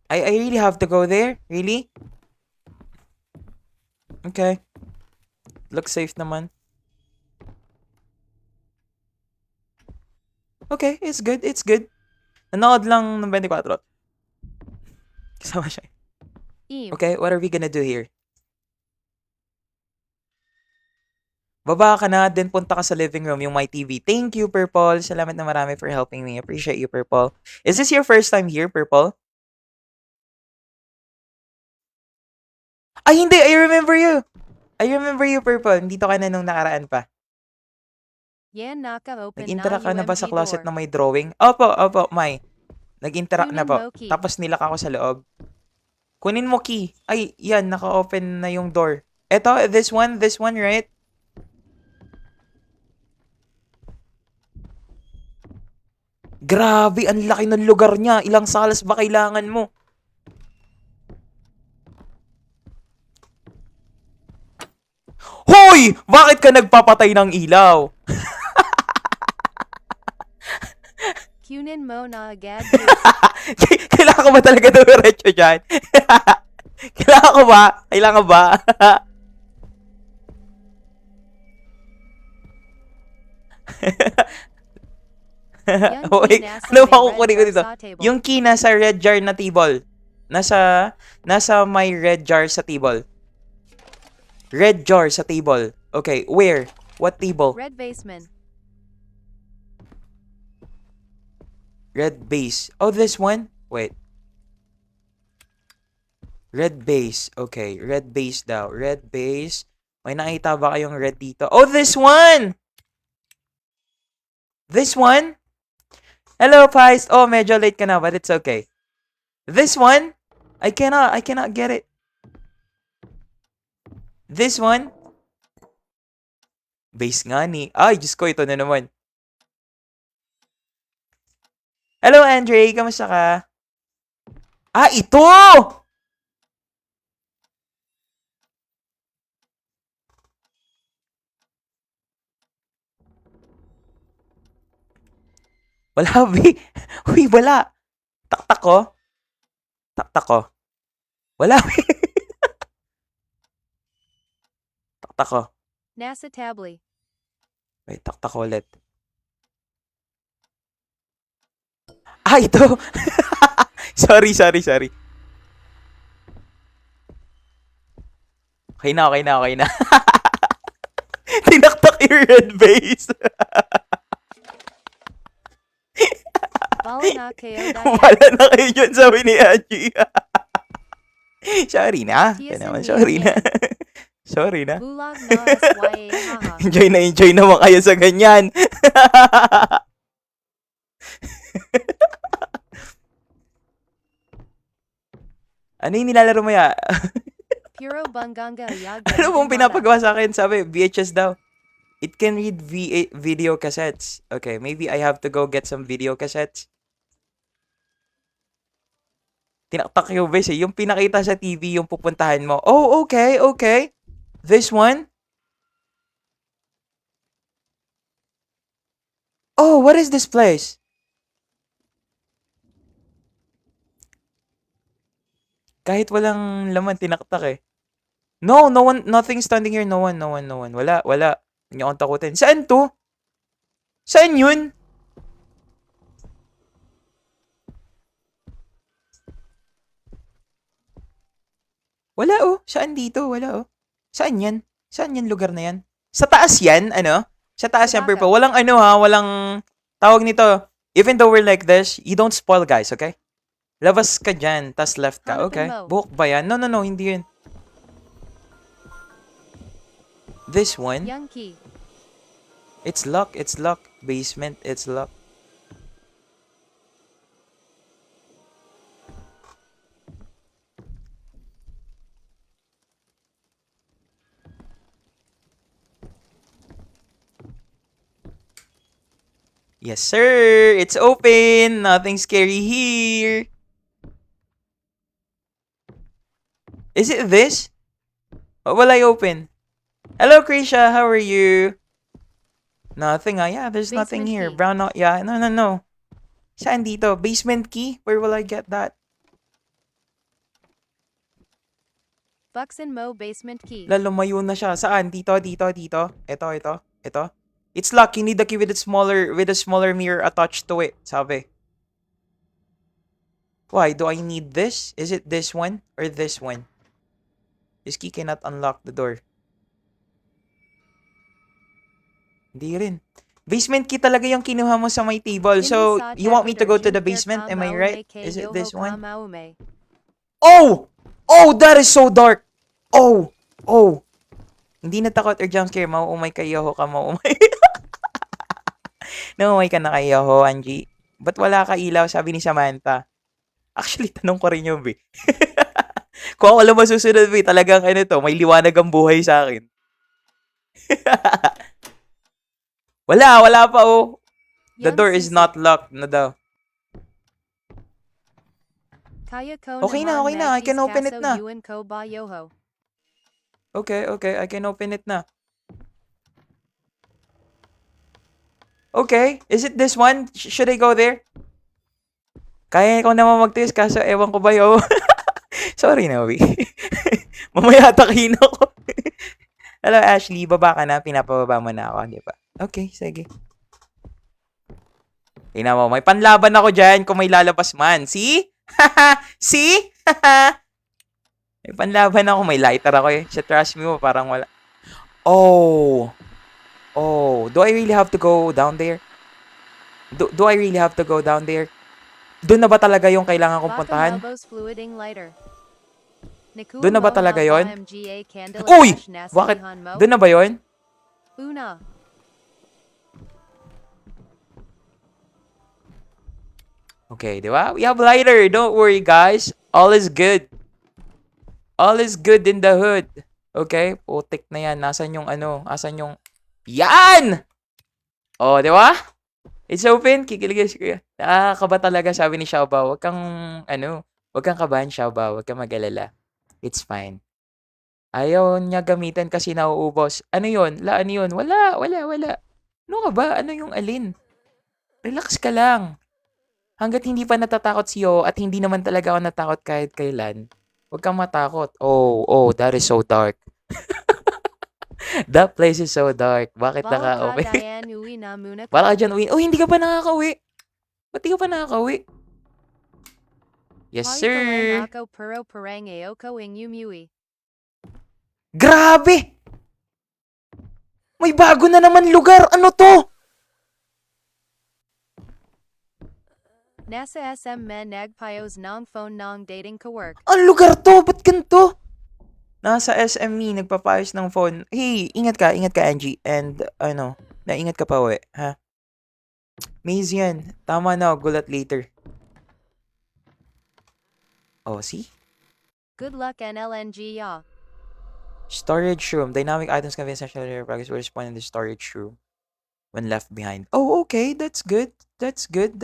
I really have to go there? Really? Okay. Looks safe naman. Okay, it's good. Nanood lang ng 24. Kasama siya. Okay, what are we gonna do here? Baba ka na, then punta ka sa living room, yung my TV. Thank you, Purple. Salamat na marami for helping me. Appreciate you, Purple. Is this your first time here, Purple? Ay, hindi. I remember you, Purple. Nandito ka na nung nakaraan pa. Yan naka-open na Nag-interact ka na ba sa UMG closet door. na may drawing? Opo, May. Nag-interact na Kunin po. mo key. Tapos nilak ako sa loob. Kunin mo key. Ay, yan. Naka-open na yung door. Eto, this one, right? Grabe, ang laki ng lugar niya. Ilang salas ba kailangan mo? Hoy! Bakit ka nagpapatay ng ilaw? Kunin mo na agad. Kailangan ko ba talaga dumiretso dyan? Kailangan ba? Yan Wait, key nasa ano may ba red kukunin ko jar dito? sa table. Yung key nasa red jar na table. Nasa may red jar sa table. Red jar sa table. Okay, where? What table? Red basement. Red base. Oh, this one? Wait. Red base. Okay, red base daw. Red base. May nakita ba kayong red dito? Oh, this one! This one? Hello, Feist. Oh, medyo late ka na, but it's okay. This one? I cannot get it. This one? Base nga ni. Ay, Diyos ko, ito na naman. Hello, Andre. Kamusta ka? Ah, ito! Wala, B. Uy, wala. Taktak ko. Taktak ko. Wala, B. Taktak ko. Nasa tabli. Wait, taktak ko ulit. Ah, ito! sorry. Okay na. Tinaktak yung red base. Bala na kayo dahil. Wala na kayo dyan, sabi ni Angie. Sorry na. Yan naman, sorry na. Sorry na. Bulag na SYA haha. Enjoy naman kayo sa ganyan. Ano yung nilalaro mo ya? Puro banganga yag. Ano mong pinapagawa sa akin? Sabi, VHS daw. It can read video cassettes. Okay, maybe I have to go get some video cassettes. Tinaktak yung base eh. Yung pinakita sa TV, yung pupuntahan mo. Oh, okay. This one? Oh, what is this place? Kahit walang laman, tinaktak eh. No one, nothing standing here. No one. Wala. Hindi niyo akong takutin. Saan to? Saan yun? Wala oh. Saan dito? Wala oh. Saan yan? Saan yan lugar na yan? Sa taas yan? Ano? Sa taas yan, Purple. Walang ano ha, walang tawag nito. Even though we're like this, you don't spoil guys, okay? Labas ka dyan, tas left ka, okay? Buhok ba yan? No, hindi yun. This one? Young key. It's locked. Basement, it's locked. Yes, sir. It's open. Nothing scary here. Is it this? What will I open? Hello, Krisha. How are you? Nothing. Yeah, there's nothing here. Basement key. Brown. Yeah, no. Saan dito? Basement key? Where will I get that? Bucks and Mo basement key. Lumayo na siya. Saan? Dito. Ito. It's locked. You need the key with a smaller mirror attached to it. Sabi. Why? Do I need this? Is it this one or this one? This key cannot unlock the door. Hindi rin. Basement key talaga yung kinuha mo sa my table. So, you want me to go to the basement? Am I right? Is it this one? Oh! Oh, that is so dark! Oh! Hindi na takot or jump scare. Mauumay kayo ka, mauumay. Naumay ka na kayo, Angie. Ba't wala ka ilaw? Sabi ni Samantha. Actually, tanong ko rin yun, B. Kung ako alam masusunod, B, talagang may liwanag ang buhay sa akin. Wala pa, oh. The door is not locked na daw. Okay na. I can open it na. Okay. I can open it na. Okay. Is it this one? Should I go there? Kaya ko naman magtiis kaso ewan ko ba yun? Sorry na, we. Mamaya atakin ako. Hello, Ashley. Baba ka na. Pinapababa mo na ako. Di ba? Okay, sige. Tingnan mo. May panlaban ako dyan kung may lalabas man. See? See? May panlaban ako. May lighter ako eh. Sa trust me mo, parang wala. Oh. Do I really have to go down there? Do I really have to go down there? Doon na ba talaga yung kailangan kong puntahan? Doon na ba talaga yon? Uy! Bakit? Doon na ba yon? Okay, di ba? We have lighter. Don't worry, guys. All is good. All is good in the hood. Okay? Putik na yan. Nasaan yung ano? Nasaan yung... Yan! Oh, di ba? It's open. Kikiligay si Kuya. Nakakaba talaga, sabi ni Xiaobao. Huwag kang kabahan, Xiaobao. Huwag kang mag-alala. It's fine. Ayaw niya gamitin kasi nauubos. Ano yun? Ano yun? Wala. Ano ka ba? Ano yung alin? Relax ka lang. Hanggat hindi pa natatakot si Yo at hindi naman talaga ako natakot kahit kailan, huwag kang matakot. Oh, that is so dark. That place is so dark. Bakit Bala ka naka-open? Diane uwi na muna Bala ka. ka dyan uwi. Oh, hindi ka pa nakakauwi. Ba't di ka pa nakakauwi? Yes, Pali sir. pala ako pero parang ayoko ing umuwi. Grabe! May bago na naman lugar. Ano to? Nasa SM men nagpayos ng phone ng dating ka work. Ang lugar to? Ba't ganito? Nasa SME, nagpapayos ng phone. Hey, ingat ka, Angie. And, naingat ka pa, we. Ha? Maze yan. Tama na, gulat later. Oh, see? Good luck NLNG ya. Storage room. Dynamic items can be essential in your progress will spawn in the storage room when left behind. Oh, okay. That's good. That's good.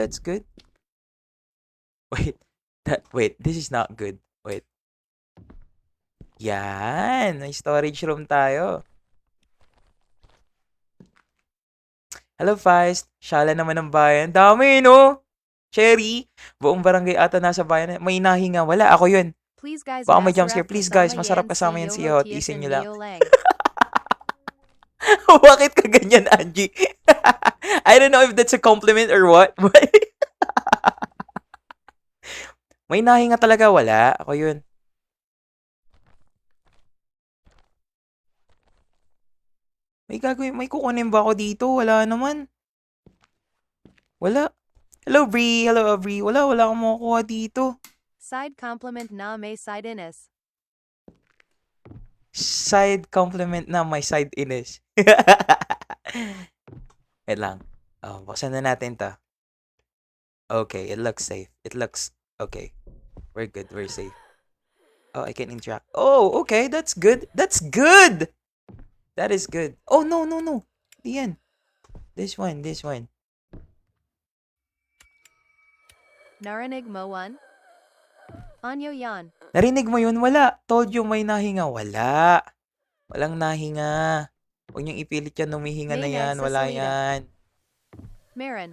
Wait. This is not good. Wait. Yan. May storage room tayo. Hello, Feist. Shala naman ng bayan. Dami, no? Cherry. Buong barangay ata nasa bayan. May nahinga. Wala. Ako yun. Please guys, Baka may masarap jumpscare. Please, guys. Masarap kasama yan si Yo. Tias Tiisin and nyo lang. Leo Lang. Bakit ka ganyan, Angie? I don't know if that's a compliment or what. May nahinga talaga. Wala. Ako yun. May kukunin ba ako dito? Wala naman. Wala. Hello, Bree. Hello, Aubrey. Wala akong makukuha dito. Side compliment na may side inis. Side compliment na may side inis. Wait lang. Buksan na natin to. Okay, it looks safe. Okay. We're good. We're safe. Oh, I can interact. Oh, okay. That's good. That is good. Oh, no. Di yan. This one. Narinig mo one? Anyo yan. Narinig mo yun? Wala. Told you may nahinga. Wala. Walang nahinga. Huwag niyong ipilit yan. Humihinga na May yan. Wala nagsasalita. yan. Marin.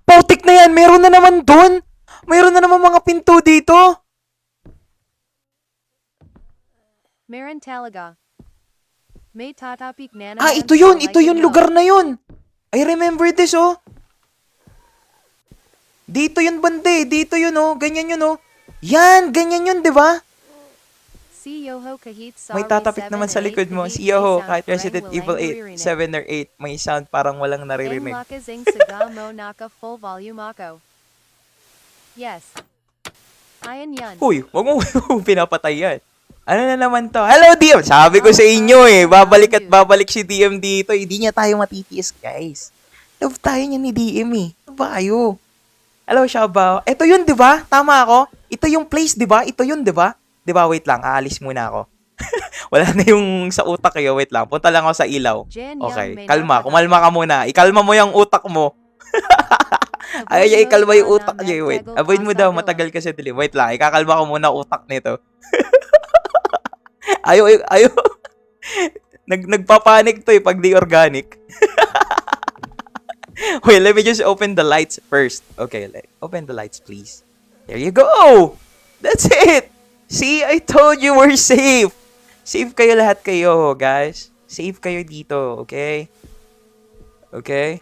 Putik na yan! Meron na naman dun! Meron na naman mga pinto dito! Marin talaga. May tatapik na naman Ito yun! sa Ito yun! likod mo. Lugar na yun! I remember this, oh! Dito yun, bande! Dito yun, oh! Ganyan yun, oh! Yan! Ganyan yun, di ba? Si Yoho kahit May tatapik naman sa likod mo. Si Yoho, kahit Resident Evil 8, 7 or 8, may sound parang walang Ang naririnig. lakasing saga mo naka full volume ako. Yes. Ayan yan. Uy, wag mo pinapatay yan. Ano na naman to? Hello, DM! Sabi ko sa inyo eh, babalik si DM dito. Hindi niya tayo matitiis, guys. Love tayo niya ni DM eh. Ano ba kayo? Hello, Xiaobao. Ito yun, di ba? Tama ako? Ito yung place, di ba? Ito yun, di ba? Di ba? Wait lang, aalis muna ako. Wala na yung sa utak kayo. Wait lang, punta lang ako sa ilaw. Jen Okay, Young may kalma. nakaka- Kumalma ka muna. Ikalma mo yung utak mo. Ayaw niya ikalma yung utak niya. Wait, avoid mo daw. Matagal kasi dilim. Wait lang, ikakalma ko muna utak nito. Ayaw. Nagpapanik to pag di organic. Wait, let me just open the lights first. Okay, open the lights, please. There you go! That's it! See, I told you we're safe! Safe kayo lahat kayo, guys. Safe kayo dito, okay? Okay?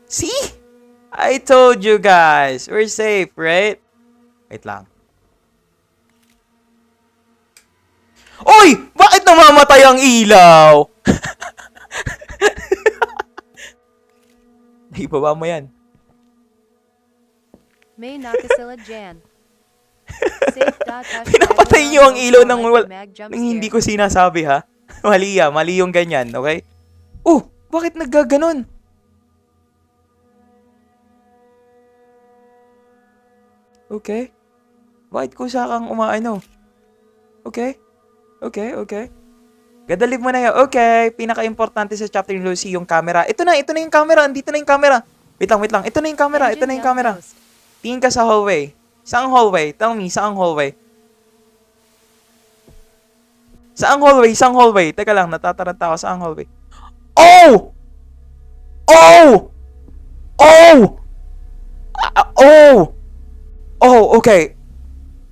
See? I told you guys, we're safe, right? Wait lang. Oy! Bakit namamatay ang ilaw? Ibaba mo yan. May nakasila Jan. Pinapatay niyo ang ilaw ng hindi ko sinasabi, ha? Mali yung ganyan, okay? Bakit naggaganon? Okay. Bakit kusa kang umaano? Okay. Gadalib mo na yun. Okay. Pinaka-importante sa chapter ni Lucy, yung camera. Ito na yung camera. Andito na yung camera. Wait lang. Ito na yung camera. Engine young ghost. Tingin ka sa hallway. Saang hallway? Tell me, saang hallway? Saang hallway? Teka lang, natataranta ako. Saang hallway? Oh! Oh, okay.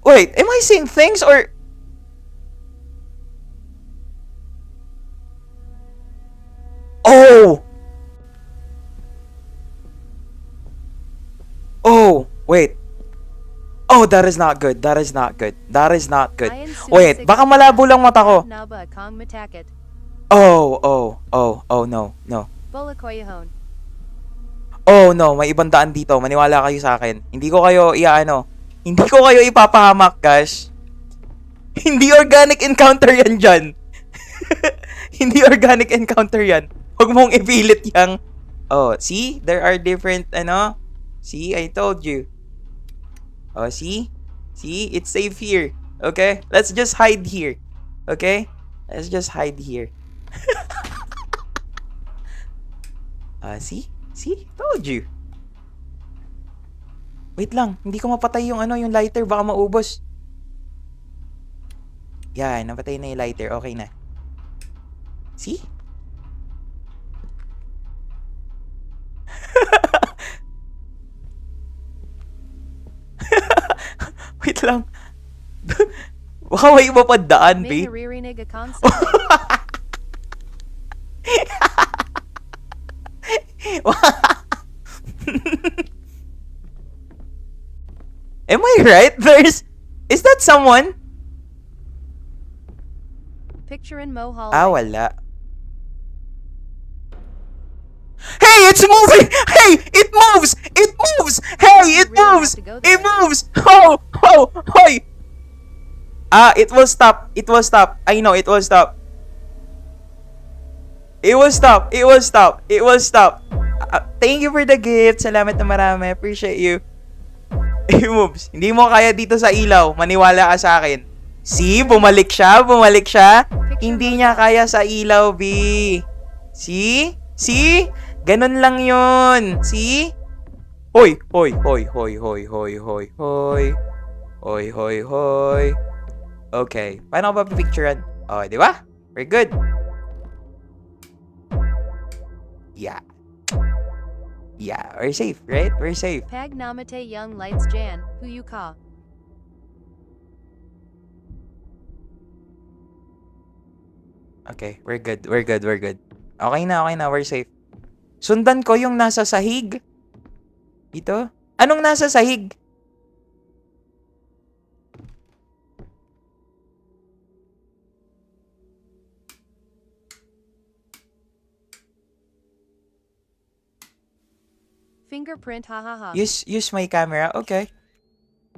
Wait, am I seeing things or... Oh, wait. Oh, that is not good. Wait, baka malabo lang mata ko. Naba kong matakit. Oh, no. Bulakoyahon. Oh, no, may ibang daan dito. Maniwala kayo sa akin. Hindi ko kayo ipapahamak, guys. Hindi organic encounter yan dyan. Hindi organic encounter yan. Huwag mong ipilit yang. Oh, see? There are different, See, I told you. Oh, see? See? It's safe here. Okay? Let's just hide here. Okay? Let's just hide here. See? See? Told you. Wait lang. Hindi ko mapatay yung yung lighter. Baka maubos. Yan. Napatay na yung lighter. Okay na. See? Wait lang. Baka may iba pa daan, May babe. naririnig a concept. Am I right? Is that someone? Picture in Mo Hall. Wala. Hey, it's moving! Hey, it moves! Hey, it moves! Oh, hoy! It will stop. I know, it will stop. Thank you for the gift. Salamat na marami. Appreciate you. It moves. Hindi mo kaya dito sa ilaw. Maniwala ka sa akin. See? Bumalik siya. Hindi niya kaya sa ilaw, B. See? Ganon lang yun. See? Hoy. Okay. Paano ko ba pipicturean? Oh, di ba? We're good. Yeah, we're safe, right? We're safe. Pag namate young lights Jan, who you ka? Okay, we're good. Okay na, we're safe. Sundan ko yung nasa sahig. Dito? Anong nasa sahig? Fingerprint hahaha. Use my camera. Okay.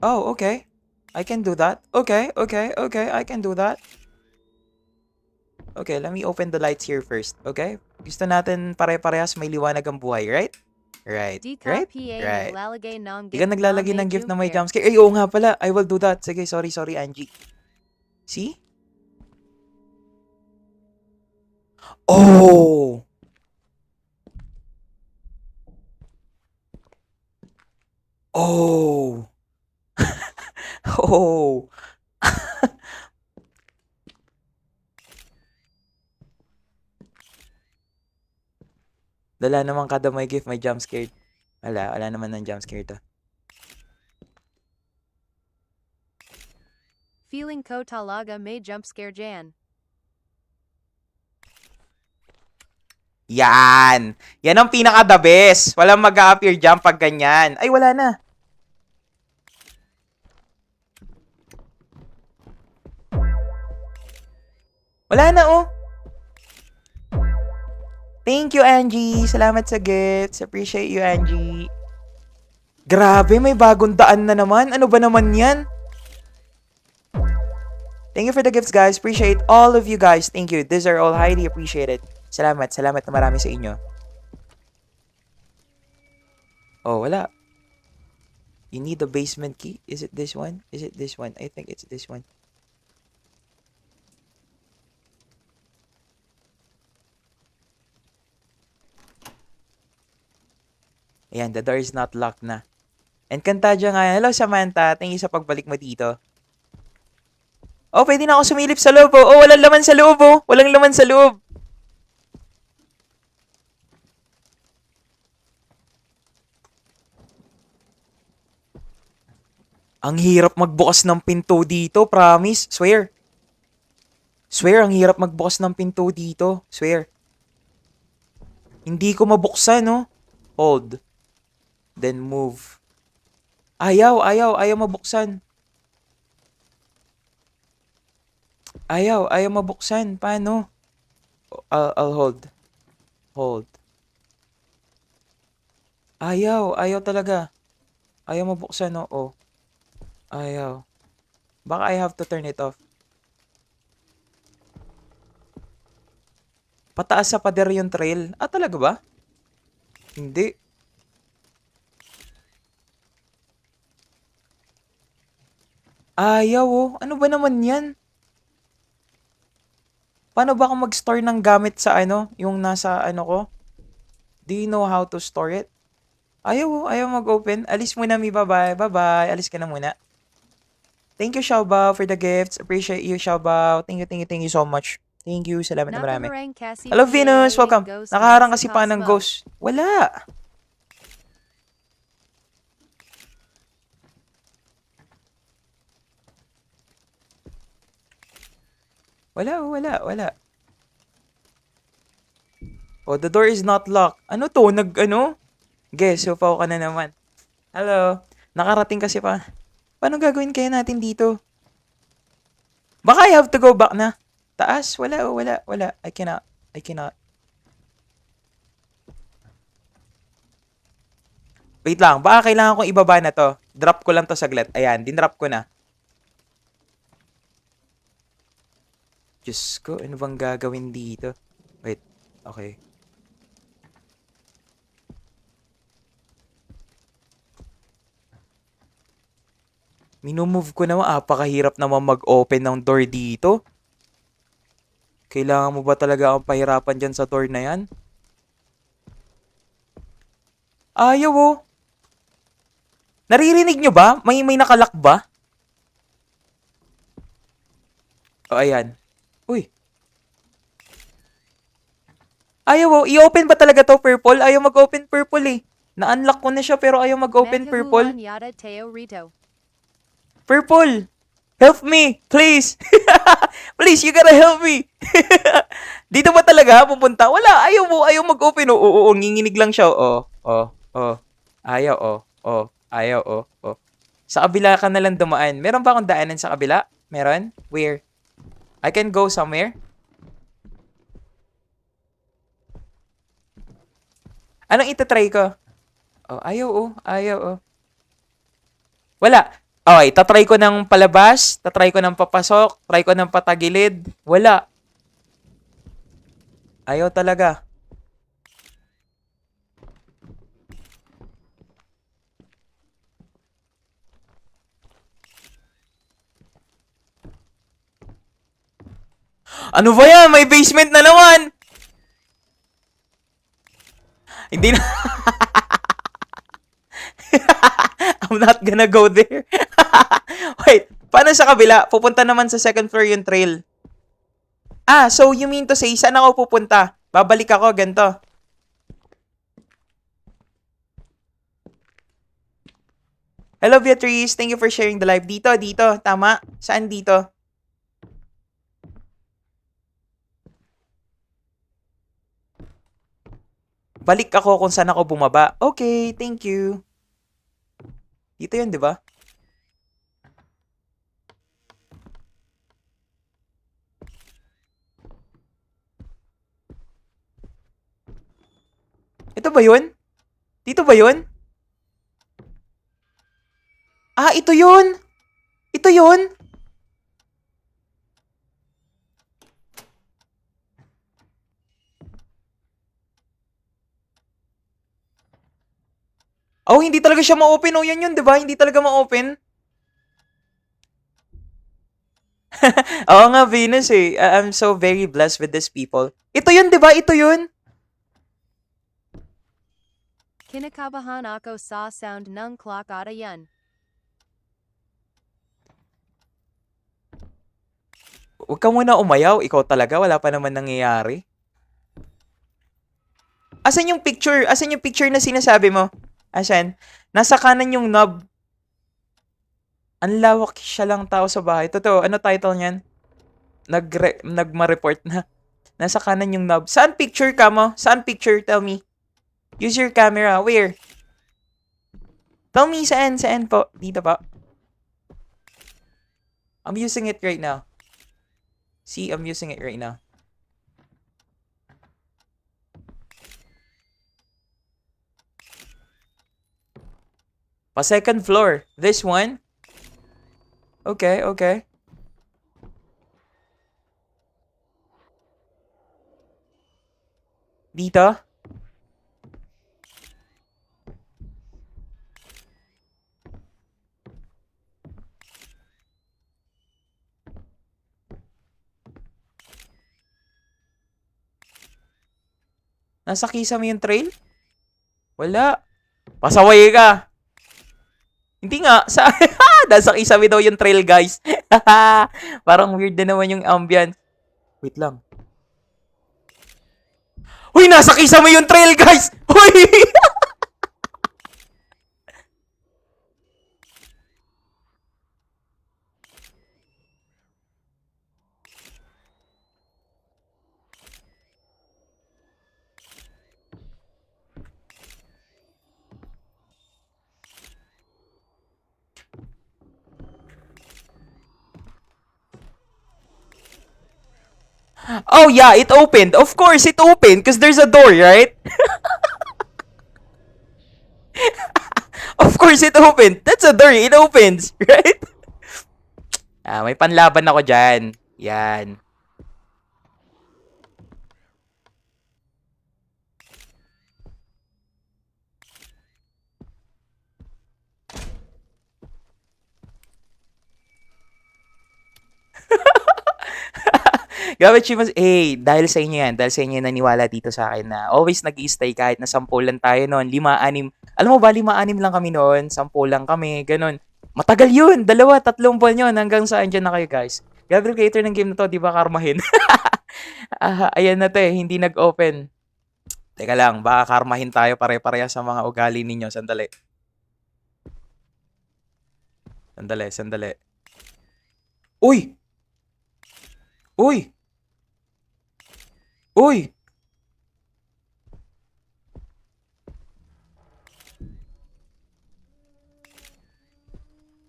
Oh, okay. I can do that. Okay. I can do that. Okay, let me open the lights here first. Okay? Gusto natin pare-parehas may liwanag ang buhay, right? Right. Right? Di ka naglalagay ng gift na may jumpscare. Ay, oo nga pala. I will do that. Sige, sorry, Angie. See? Oh! Oh! Oh! Dala naman kada may gift, may jump scare. Wala naman ng jump scare to. Feeling ko talaga may jump scare Jan. Yan! Yan ang pinaka-the best. Walang mag-a-appear jump pag ganyan. Ay, wala na. Wala na, oh. Thank you, Angie. Salamat sa gifts. Appreciate you, Angie. Grabe, may bagong daan na naman. Ano ba naman yan? Thank you for the gifts, guys. Appreciate all of you guys. Thank you. These are all highly appreciated. Salamat na marami sa inyo. Oh, wala. You need the basement key? Is it this one? Is it this one? I think it's this one. Ayan, the door is not locked na. And Kantadja nga, hello Samantha, thank you sa pagbalik mo dito. Oh, pwede na ako sumilip sa loob. Oh, walang laman sa loob. Oh, walang laman sa loob. Ang hirap magbukas ng pinto dito, promise. Swear. Swear, ang hirap magbukas ng pinto dito. Swear. Hindi ko mabuksan, no? Hold. Then move. Ayaw mabuksan. Ayaw mabuksan. Paano? I'll hold. Hold. Ayaw talaga. Ayaw mabuksan, no? Oh. Ayaw. Baka I have to turn it off. Pataas sa pader yung trail. Ah, talaga ba? Hindi. Ayaw, oh. Ano ba naman yan? Paano ba ako mag-store ng gamit sa ano? Yung nasa ano ko? Do you know how to store it? Ayaw mag-open. Alis muna, mi. Bye-bye. Bye-bye. Alis ka na muna. Thank you, Xiaobao, for the gifts. Appreciate you, Xiaobao. Thank you so much. Thank you. Salamat na marami. Nakamarang Cassie Hello, Venus. Welcome. Ghost Nakaharang Nancy kasi pa ng Cosmo. ghost. Wala. Wala. Oh, the door is not locked. Ano to? Guess, upaw ka na naman. Hello. Nakarating kasi pa. Paano gagawin kaya natin dito? Baka I have to go back na. Taas? Wala. I cannot. Wait lang. Baka kailangan kong ibaba na to. Drop ko lang to saglit. Ayan, dinrop ko na. Diyos ko, ano bang gagawin dito? Wait. Okay. Minumove ko naman. Pakahirap naman mag-open ng door dito. Kailangan mo ba talaga akong pahirapan dyan sa door na yan? Ayaw, oh. Naririnig nyo ba? May nakalak ba? O, ayan. Uy. Ayaw, oh. I-open ba talaga to, purple? Ayaw mag-open purple, eh. Na-unlock ko na siya, pero ayaw mag-open purple. Metahuan Yada Teo Rito. Purple! Help me! Please! Please, you gotta help me! Dito ba talaga pupunta? Wala! Ayaw mag-open. Oo, nginginig lang siya. Ayaw. Ayaw. Sa kabila ka na lang dumaan. Meron ba akong daanan sa kabila? Meron? Where? I can go somewhere? Anong itatry ko? Ayaw. Wala. Okay, tatry ko ng palabas, tatry ko ng papasok, try ko ng patagilid. Wala. Ayaw talaga. Ano ba yan? May basement na naman! Hindi na... I'm not gonna go there. Wait, paano sa kabila? Pupunta naman sa second floor yung trail. So you mean to say, saan ako pupunta? Babalik ako, ganito. Hello, Beatrice. Thank you for sharing the live. Dito. Tama? Saan dito? Balik ako kung saan ako bumaba. Okay, thank you. Dito yun, di ba? Ito ba yun? Dito ba yun? Ito yun! Ito yun! Oh, hindi talaga siya ma-open. Oh, yan yun, di ba? Hindi talaga ma-open. Oo nga, Venus eh. I'm so very blessed with these people. Ito yun, di ba? Ito yun. Kinakabahan ako sa sound ng clock ata yan. Huwag ka muna umayaw. Ikaw talaga. Wala pa naman nangyayari. Asan yung picture? Asan yung picture na sinasabi mo? Asan? Nasa kanan yung knob. Ang lawak siya lang tao sa bahay. Totoo, ano title niyan? Nagma-report na. Nasa kanan yung knob. Saan picture ka mo? Saan picture? Tell me. Use your camera. Where? Tell me saan. Saan po? Dito po. I'm using it right now. See, I'm using it right now. Pa second floor. This one? Okay, okay. Dito? Nasa kisame yung trail? Wala. Pasaway ka. Hindi nga. Nasa kisame daw yung trail, guys. Parang weird na naman yung ambience. Wait lang. Uy, nasa kisame yung trail, guys! Uy! Oh yeah, it opened. Of course, it opened because there's a door, right? Of course, it opened. That's a door. It opens, right? May panlaban ako dyan. Yan. Gamit siya mas, dahil sa inyo yan, dahil sa inyo naniwala dito sa akin na always nag-i-stay kahit na 10 lang tayo noon, 5, 6. Alam mo ba, 5, 6 lang kami noon, 10 lang kami, ganun. Matagal yun, 2, 3 buwan yun, hanggang saan dyan na kayo guys. Gabriel, creator ng game na to, di ba karmahin? Ayan na to hindi nag-open. Teka lang, baka karmahin tayo pare-pareha sa mga ugali ninyo. Sandali. Sandali. Uy! Uy! Uy!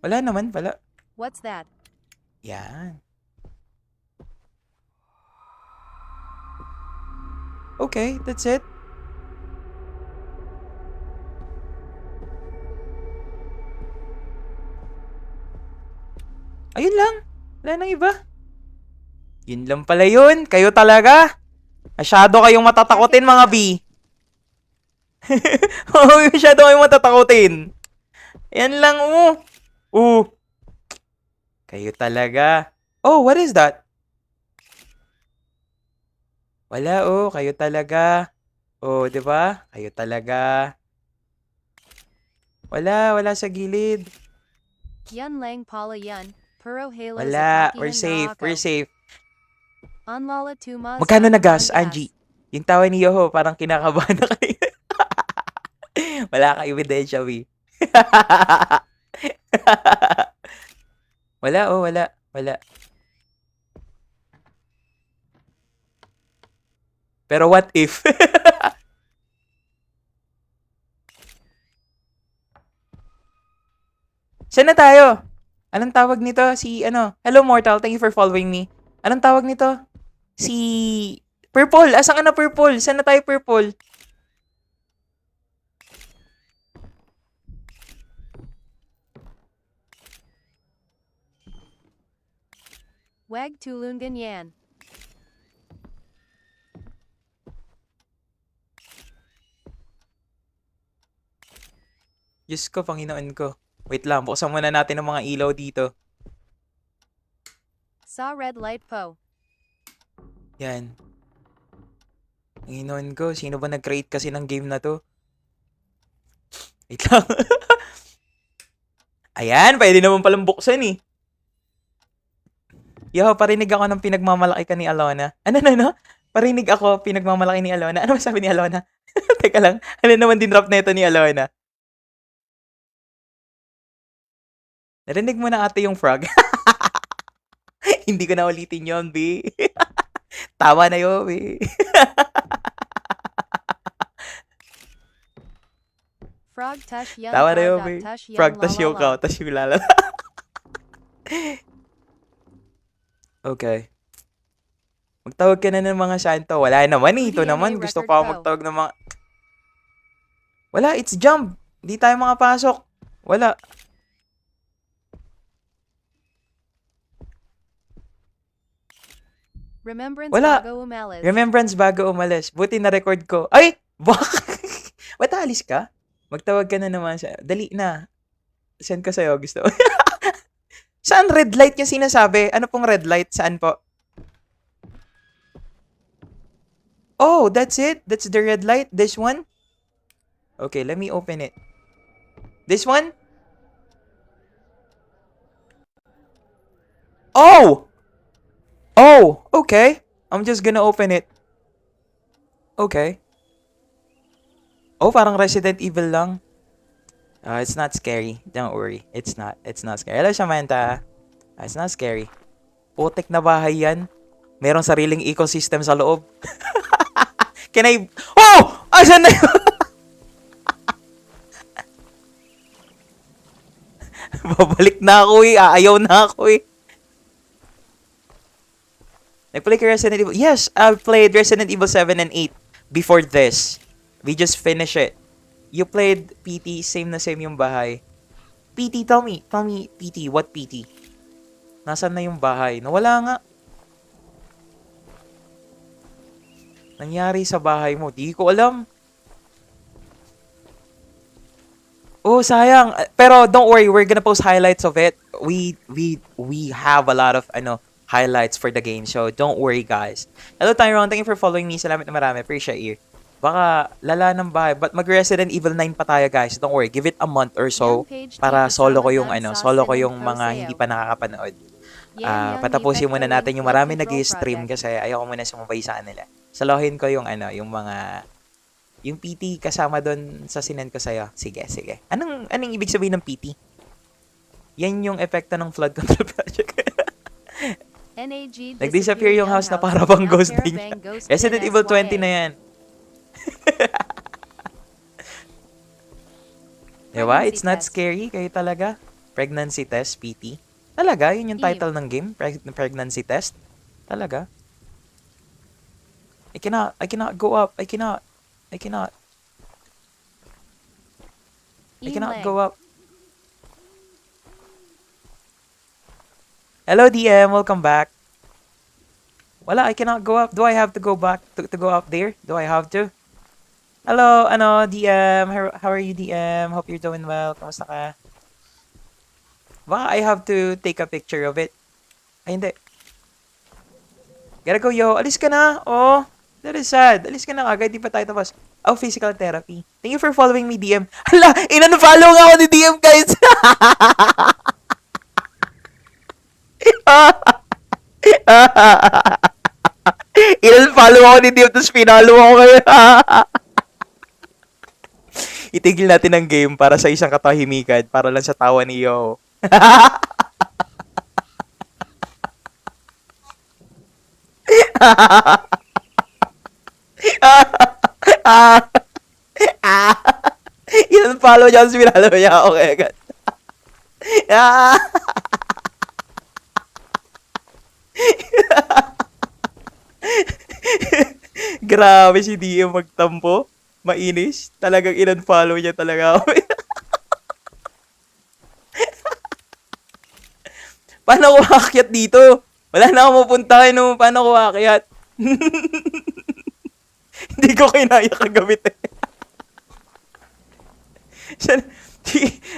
Wala naman pala. What's that? Yan. Okay, that's it. Ayun lang. Wala nang iba. Yun lang pala yun. Kayo talaga. Masyado kayong matatakotin, mga B. Masyado kayong matatakotin. Yan lang, Kayo talaga. Oh, what is that? Wala, kayo talaga. Oh, 'di ba? Kayo talaga. Wala sa gilid. Yan lang pala yan. Puro halos Wala, at we're akihan na safe, we're ako. safe. Anlala tumas Magkano na ang gas, gas. Angie? Yung tawa ni Yoho, parang kinakabahan na kayo. Wala ka ebidensya, B. Wala. Pero what if? Saan na tayo? Anong tawag nito? Hello Mortal, thank you for following me. Anong tawag nito? Si Purple. Asan ka na, Purple? Saan na tayo, Purple? Wag tulungan yan. Diyos ko, Panginoon ko. Wait lang, buksan muna natin ang mga ilaw dito. Saw red light po. Yan. Panginoon ko, sino ba nag-create kasi ng game na to? Wait lang. Ayan, pwede naman palang buksan eh. Yo, parinig ako ng pinagmamalaki ka ni Alona. Ano? Parinig ako, pinagmamalaki ni Alona. Ano masabi ni Alona? Teka lang, ano naman din drop na ito ni Alona? Narinig mo na ate yung frog? Hindi ko na ulitin yun, B. Tama na yun, B. Frog tush young Tama na cow yun, dot B. tush young Frog, la tas la yung la. cow, tas yung lala. Okay. Magtawag ka na ng mga santo. Wala naman eh. Ito UDMA naman. Gusto record pa ako po. magtawag ng mga... Wala, it's jump. Hindi tayo makapasok. Wala. Remembrance Wala. bago umalis. Remembrance bago umalis. Buti na-record ko. Ay! Ba't alis ka? Magtawag ka na naman siya. Dali na. Send ko sa'yo. Gusto. Saan red light yung sinasabi? Ano pong red light? Saan po? Oh, that's it? That's the red light? This one? Okay, let me open it. This one? Oh! Oh, okay. I'm just gonna open it. Okay. Oh, parang Resident Evil lang. It's not scary. Don't worry. It's not. It's not scary. Hello, Samantha. It's not scary. Putik na bahay yan. Merong sariling ecosystem sa loob. Can I... Oh! Asan na yun? Babalik na ako eh. Ayaw na ako eh. Nag-play ka Resident Evil? Yes, I've played Resident Evil 7 and 8 before this. We just finished it. You played PT, same na same yung bahay. PT, tell me, PT, what PT? Nasaan na yung bahay? Nawala nga. Nangyari sa bahay mo, di ko alam. Oh, sayang. Pero don't worry, we're gonna post highlights of it. We have a lot of highlights for the game, so don't worry, guys. Hello, Tyrone. Thank you for following me. Salamat na marami. Appreciate you. Baka lala ng bahay. But mag-Resident Evil 9 pa tayo, guys. Don't worry. Give it a month or so para solo ko yung mga hindi pa nakakapanood. Patapusin muna natin yung marami nag-stream kasi ayoko muna sumabay sa kanila. Salohin ko yung yung PT kasama doon sa sinend ko sa'yo. Sige. Anong ibig sabihin ng PT? Yan yung epekto ng flood control project. NAG Nag-disappear yung house na para bang ghost din. Resident Evil 20 na yan. Diba? It's not scary. Kayo talaga. Pregnancy test, PT. Talaga? Yun yung title ng game? Pregnancy test? Talaga? I cannot go up. I cannot go up. Hello, DM. Welcome back. Wala, I cannot go up. Do I have to go back to go up there? Do I have to? Hello, DM. How are you, DM? Hope you're doing well. Kamusta ka? Baka I have to take a picture of it. Ay, hindi. Gotta go, yo. Alis ka na. Oh, that is sad. Alis ka na agad. Di pa tayo tapos. Oh, physical therapy. Thank you for following me, DM. Hala, follow nga ako ni DM, guys. Follow ako ni DM, tapos pinalo ako kayo. Itigil natin ang game para sa isang katahimikan, para lang sa tawa ni Yo. Follow dyan, pinalo niya ako kaya agad. Grabe si DM magtampo. Mainis. Talagang in-unfollow niya talaga ako. Paano ko aakyat dito? Wala na akong mapuntahan, no? Paano ko aakyat? Hindi ko kinaya kagabi.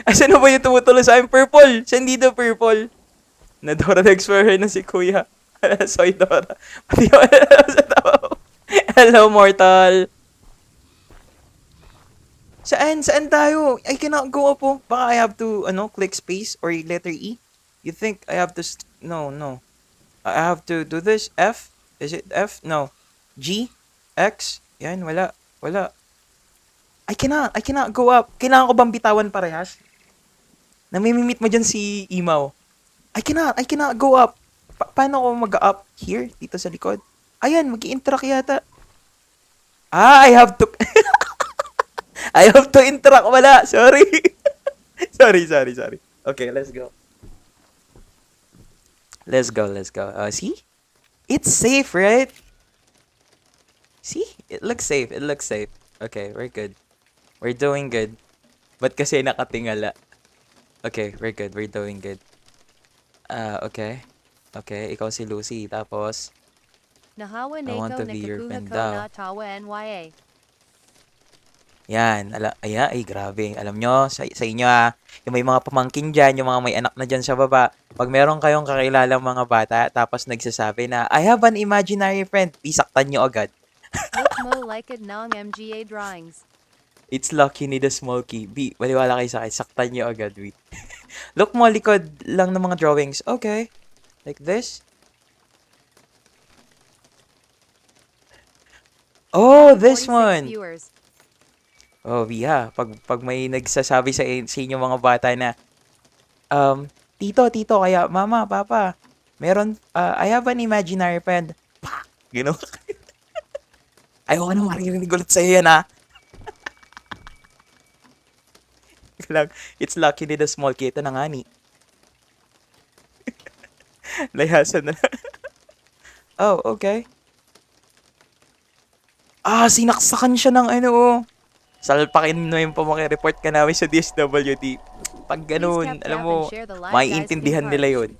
Asan na ba yung tumutulo sa akin? Purple! Saan dito purple? Na Dora the Explorer na si Kuya. Soy Dora. Pati ako sa tao. Hello, mortal. Saan? Saan tayo? I cannot go up po. Baka I have to, click space or letter E? You think I have to, no, no. I have to do this? F? Is it F? No. G? X? Yan, wala. Wala. I cannot go up. Kailangan ko bang bitawan parehas? Namimimit mo dyan si Imaw. I cannot go up. Paano ako mag-up? Here? Dito sa likod? Ayan, mag-i-interact yata. I have to... I have to interact. Wala. Sorry. sorry. Okay, let's go. Let's go. See? It's safe, right? See? It looks safe. Okay, we're good. We're doing good. Ba't kasi nakatingala? Okay, we're good. We're doing good. Okay. Okay, ikaw si Lucy. Tapos, Nahawa I want Nako to be your Nikakuha friend Ko daw. Na Tawa NYA. Yan. Ay, grabe. Alam nyo, sa inyo yung may mga pamangkin dyan, yung mga may anak na dyan sa baba, pag meron kayong kakilalang mga bata, tapos nagsasabi na, I have an imaginary friend, isaktan nyo agad. Look mo like it ng MGA drawings. It's lucky ni the Smokey. B, waliwala kayo sa akin, saktan nyo agad, B. Look mo, likod lang ng mga drawings. Okay. Like this. Oh, this 46 one. viewers. Oh, yeah. Pag may nagsasabi sa inyo mga bata na, tito, kaya, mama, papa, meron, I have an imaginary friend. Pa! Gano'n. Ayoko na maririnig ulit sa'yo yan, ha? Lang, it's lucky ni the small kid. Ito na nga ni. Layasan na. Oh, okay. Sinaksakan siya ng salpakin mo yung report ka namin sa DSWD. Pag ganun, Please alam tap mo, and share the live, maiintindihan guys. nila yun.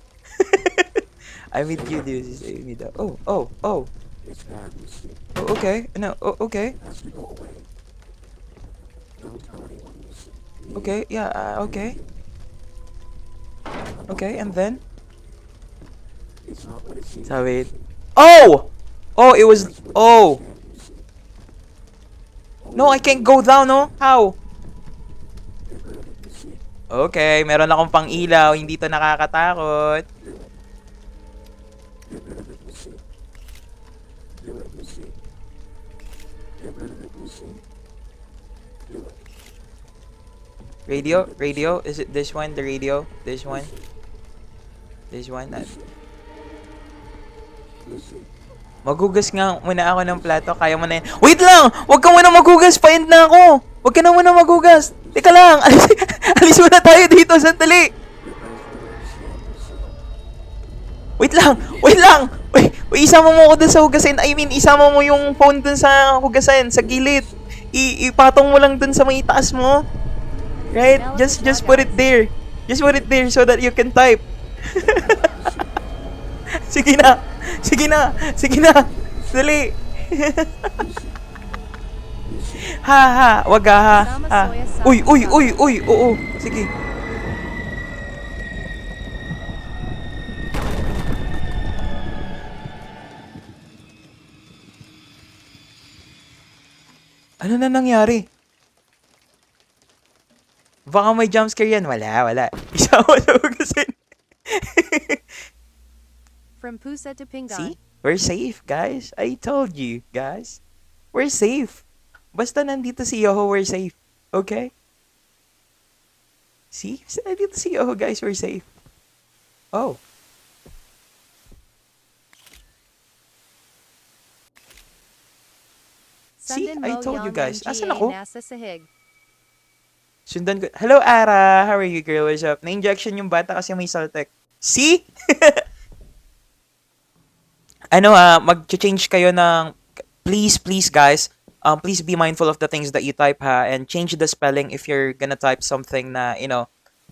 I'm with you, this is me daw. Oh. Oh, okay. No, okay. Okay, yeah, okay. Okay, and then? Sabi, oh! Oh, it was, oh! No, I can't go down, no? How? Okay, meron akong pang ilaw, hindi to nakakatakot. Radio, is it this one, the radio? This one? Magugas nga muna ako ng plato, kaya mo na yan. Wait lang! Huwag ka muna magugas, pa-end na ako! Huwag ka na muna magugas! Teka lang, alis muna tayo dito, sandali! Wait lang! Wait, isama mo ako dun sa hugasin. I mean, isama mo yung phone dun sa hugasin, sa gilid. Ipatong mo lang dun sa may taas mo. Right? Just put it there. Just put it there so that you can type. Sige na. Dali. Wag ha. Uy. Oo, sige. Ano na nangyari? Baka may jumpscare yan. Wala. Isama na hugasin. From Pusa to Pingan. See? We're safe, guys. I told you, guys. We're safe. Basta nandito si Yoho, we're safe. Okay? See? Basta nandito si Yoho, guys, we're safe. Oh. See? I told you guys. Asan ako? Nasa sahig. Sundan ko. Hello, Ara. How are you, girl? What's up? Na-injection yung bata kasi may Saltec. See? Mag-change kayo ng... Please, guys. Please be mindful of the things that you type, ha? And change the spelling if you're gonna type something na,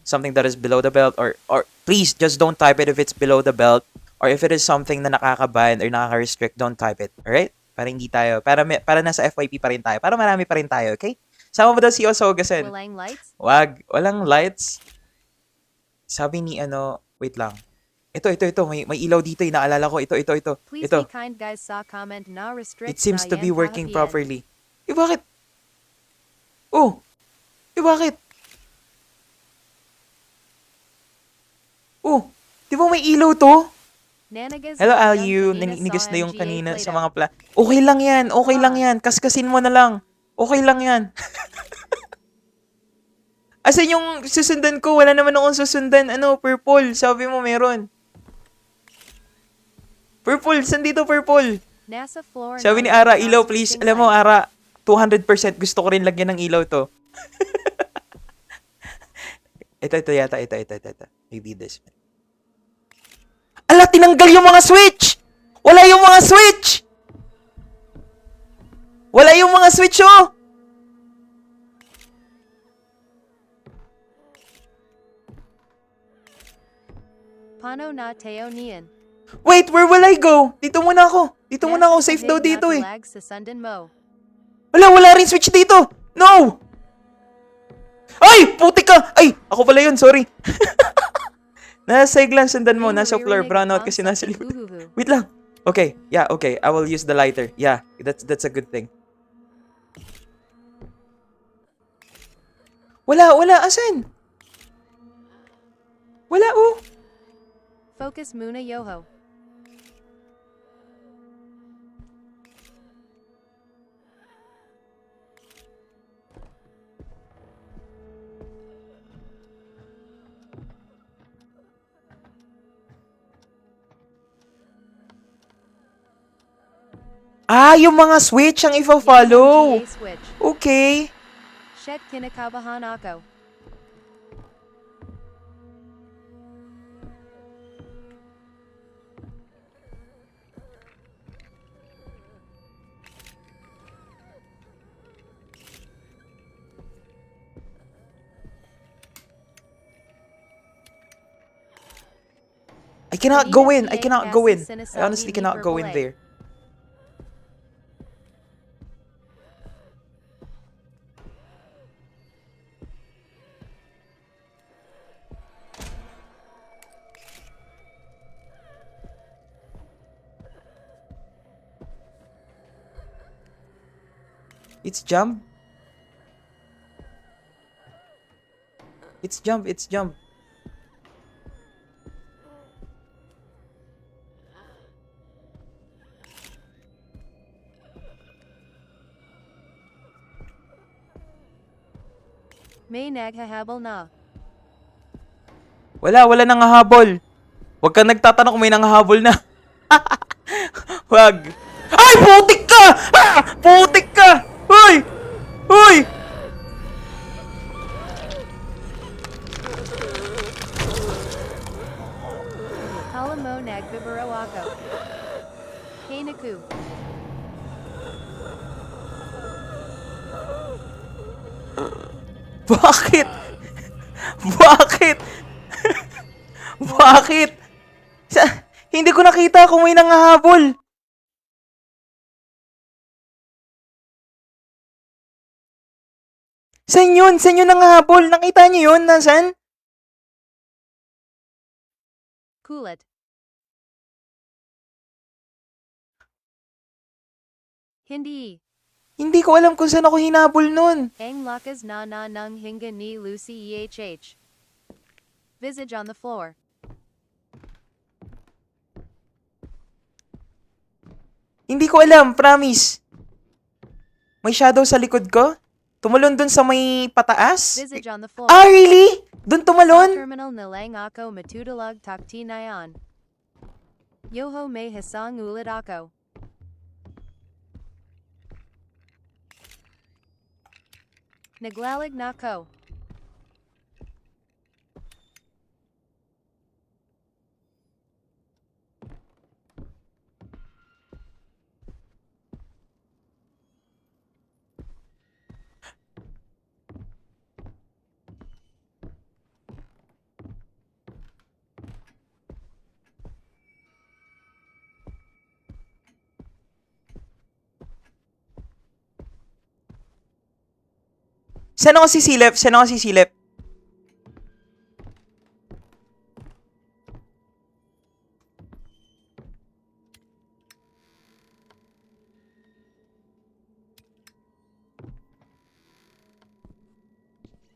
something that is below the belt. Or please, just don't type it if it's below the belt. Or if it is something na nakakaban or nakaka-restrict, don't type it. Alright? Para hindi tayo... Para nasa FYP pa rin tayo. Para marami pa rin tayo, okay? Sama mo daw si Osoga, Sen. Walang lights? Wag. Walang lights. Sabi ni wait lang. Ito. May ilaw dito. Naalala ko. Ito. Please Ito. be kind guys saw comment na restrict It seems na to be yan working kahapien. properly. Bakit? Oh! Bakit? Oh! Di ba may ilaw to? Nanagas Hello, na Aliu. yung kanina Naninigas saw na yung MGA kanina sa Play-Doh. mga Okay lang yan. Okay lang yan. Kaskasin mo na lang. Okay lang yan. Asan yung susundan ko? Wala naman akong susundan. Purple. Sabi mo meron. Purple. Saan dito purple? Nasa floor Sabi ni na Ara, yung ilaw not please. switching Alam mo, lights. Ara, 200% gusto ko rin lagyan ng ilaw to. Ito yata. Maybe this one. Ala, tinanggal yung mga switch! Wala yung mga switch! Wala yung mga switch, oh! Paano na Teo Nian? Wait, where will I go? Dito muna ako. Safe daw dito eh. Lag sa sundan mo. Wala rin switch dito. No! Ay! Putik ka! Ay! Ako pala yun, sorry. Nasa lang sundan mo. Nasa floor. Brownout kasi nasa likod. Wait lang. Okay. Yeah, okay. I will use the lighter. Yeah, that's a good thing. Wala. Asan? Wala, oh. Focus muna yoho. Yung mga switch ang i-follow. MGA switch. Okay. Shet kinakabahan ako. I cannot go in. I Kanina cannot PA go in. kasi I sinasabi honestly ni cannot go in Purple A. there. It's jump. It's jump. May naghahabol na. Wala nang hahabol. Huwag kang nagtatanong kung may nanghahabol na. Wag. Ay, putik ka! Putik ka! Hoy! Kala mo nagbibiro ako. Hey Naku. Bakit? Bakit? Bakit? Hindi ko nakita kung may nanghahabol. Saan yun? Saan yun nanghahabol? Nakita niyo yun? Nasaan? Kulit. Hindi. Hindi ko alam kung saan ako hinabol nun. Ang lakas na nang hinga ni Lucy EHH. Visage on the floor. Hindi ko alam, promise. May shadow sa likod ko? Tumalon dun sa may pataas? Visage on the floor. Really? Dun Sa tumalon? terminal na lang ako matutulag takti na yan. Yoho may hasang ulit ako. Naglalag na ko. Saan ako sisilip? Saan ako sisilip?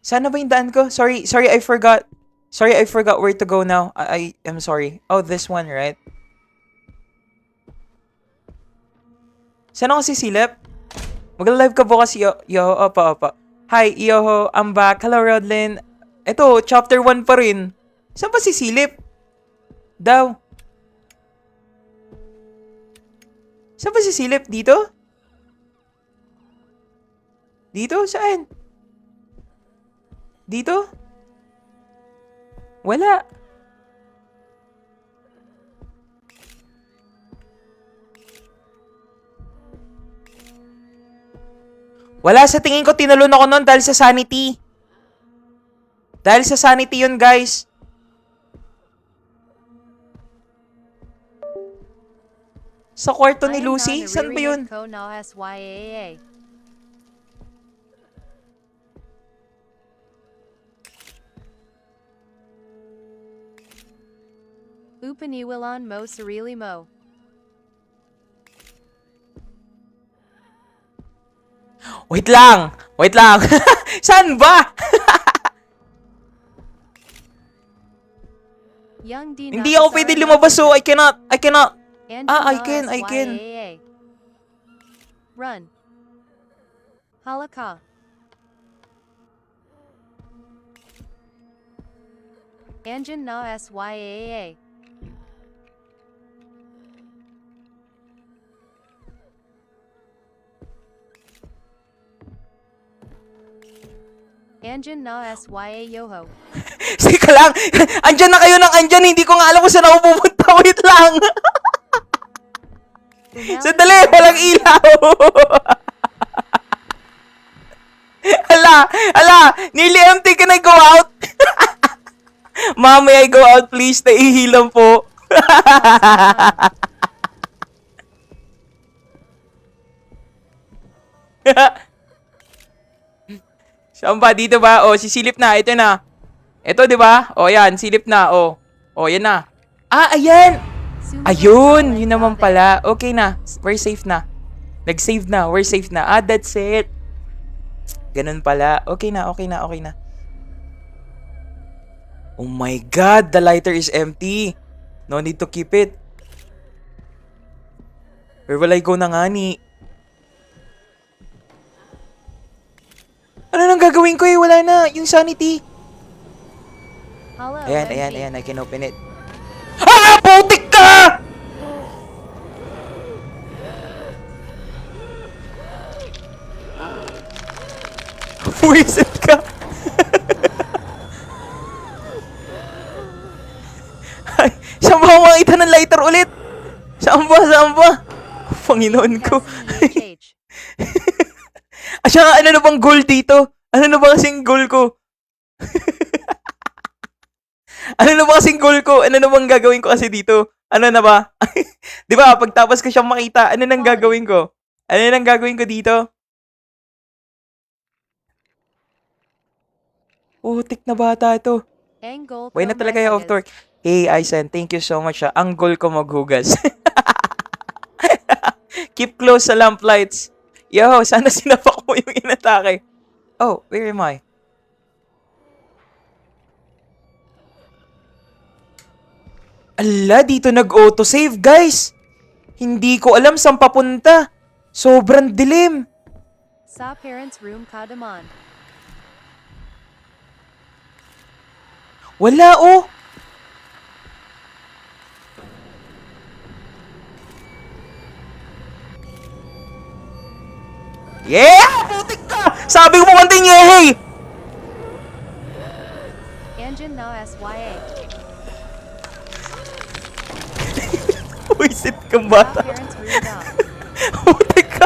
Sana ba yung daan ko? Sorry, I forgot. Sorry, I forgot where to go now. I am sorry. Oh, this one, right? Saan ako sisilip? Mag-live ka bukas, Yoho. Opa. Hi, Yoho. I'm back. Hello, Rodlin. Ito, chapter 1 pa rin. Saan ba sisilip? Daw. Saan ba sisilip? Dito? Dito? Saan? Dito? Wala. Wala, sa tingin ko tinalon ako nun dahil sa sanity. Dahil sa sanity yun, guys. Sa kwarto ni Lucy? Saan ba yun? Ko na SYAA. Upaniwalan mo sarili mo. Wait lang! Saan ba? Young D. Hindi ako pwede lumabas, so I cannot. I can. SYAA. Run. Halaka. Engine na SYAA. Engine na SYA Yoho. Sika lang! Andyan na kayo ng andyan! Hindi ko nga alam kung saan ako pupunta. Wait lang! Sandali! Walang ilaw! Ala! Nearly empty. Can I go out? Ma'am, may I go out please? Naihilang po. Saan ba? Dito ba? O, sisilip na. Ito na. Ito, di ba? O, yan. Silip na. O, yan na. Ayan! Ayun! Yun naman pala. Okay na. We're safe na. Nag-save na. We're safe na. That's it. Ganun pala. Okay na. Oh my God! The lighter is empty. No need to keep it. Where will I go na nga ni? Ano nang gagawin ko eh? Wala na. Yung sanity. Hello, Ayan. I can open it. Putik ka! Wisit ka. Ay, saan ba ako makita ng lighter ulit? Saan ba? Panginoon ko. Asya, ano na bang goal dito? Ano na ba kasing goal ko? Ano na bang gagawin ko kasi dito? Ano na ba? Di ba, pagtapos ko siyang makita, ano nang gagawin ko? Ano nang gagawin ko dito? Putik na bata ito. Why na talaga yung off-torque? Hey, Aisen, thank you so much. Ang goal ko maghugas. Keep close sa lamplights. Yo, sana sinapak mo yung inatake. Oh, where am I? Ala, dito nag-autosave, guys. Hindi ko alam saan papunta. Sobrang dilim. Sa parents' room Kadaman. Wala, oh. Yeah! Putik ka! Sabi ko pumunta yung yehey! Engine na SYA. Wisit kang Sa bata. parents' room na. Putik ka!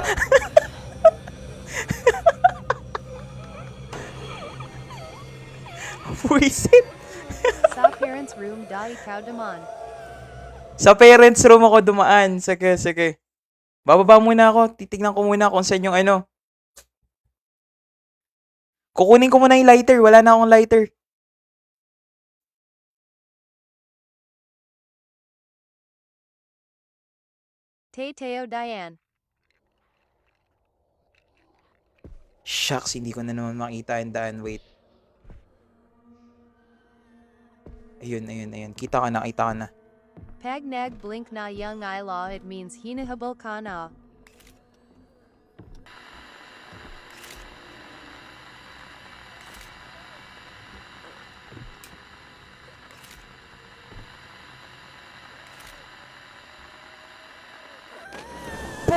Wisit! Sa parents' room da ikaw daman. Sa parents room ako dumaan. Sige. Bababa muna ako. Titignan ko muna kung saan yung ano. Kukunin ko muna yung lighter. Wala na akong lighter. Teo Diane. Shucks, hindi ko na naman makita yung daan. Wait. Ayun. Kita ka na. Pag nag blink na young I law, it means hinahabol ka na.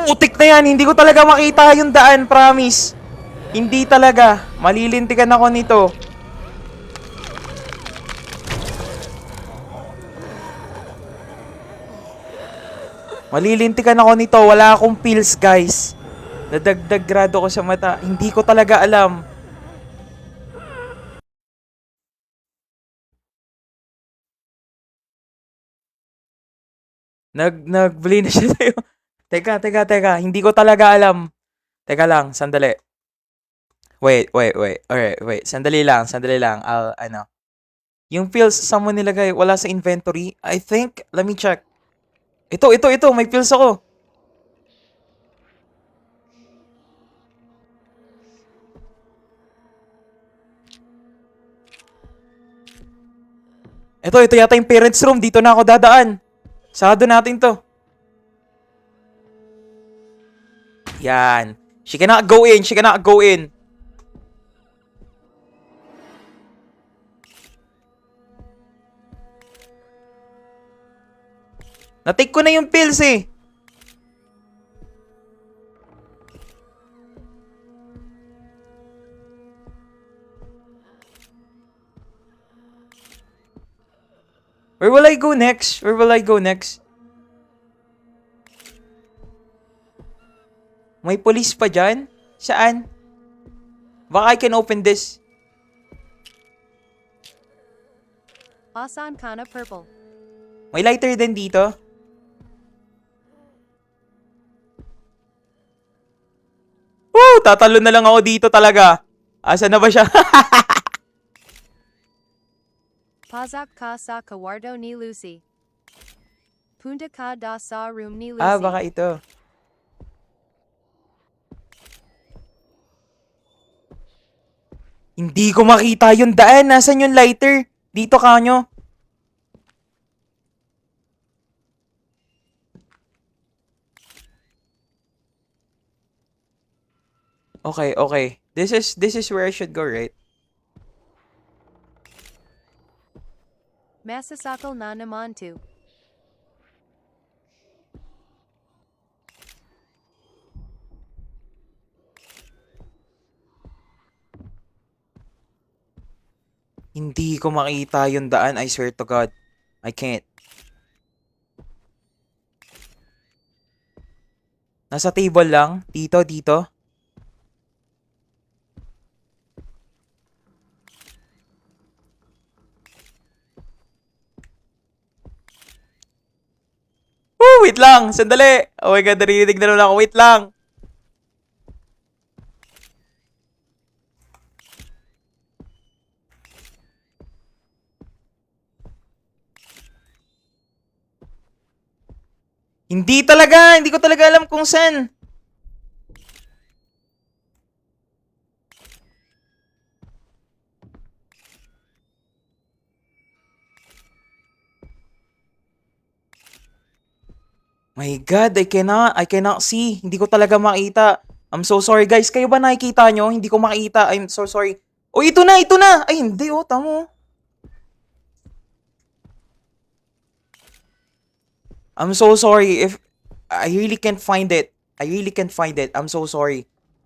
Putik na yan! Hindi ko talaga makita yung daan, promise. Hindi talaga. Malilintikan ako nito. Malilintikan ako nito. Wala akong pills, guys. Nadagdag grado ko sa mata. Hindi ko talaga alam. Nag-play na siya sa'yo. Teka. Hindi ko talaga alam. Teka lang, sandali. Wait. Alright, wait. Sandali lang. Yung pills, saan mo nilagay? Wala sa inventory? I think, let me check. Ito. May pills ako. Ito yata yung parents room. Dito na ako dadaan. Sarado natin to. Yan. She cannot go in. Na-take ko na yung pills eh. Where will I go next? May police pa dyan? Saan? Baka I can open this. Asan ka na purple. May lighter din dito. Woo! Tatalo na lang ako dito talaga. Asa na ba siya? Pazak ka sa kawardo ni Lucy. Punta ka da sa room ni Lucy. Baka ito. Hindi ko makita yung daan. Nasaan yung lighter? Dito kanyo. Okay. This is where I should go, right? Masasakal na naman to. Hindi ko makita yung daan. I swear to God. I can't. Nasa table lang. Dito. Wait lang. Sandali. Oh my God, narinig na naman ako. Wait lang. Hindi ko talaga alam kung saan. My God, I cannot see. Hindi ko talaga makita. I'm so sorry, guys. Kayo ba nakikita nyo? Hindi ko makita. I'm so sorry. Oh, ito na! Ay, hindi, tamo. I'm so sorry if I really can't find it. I'm so sorry.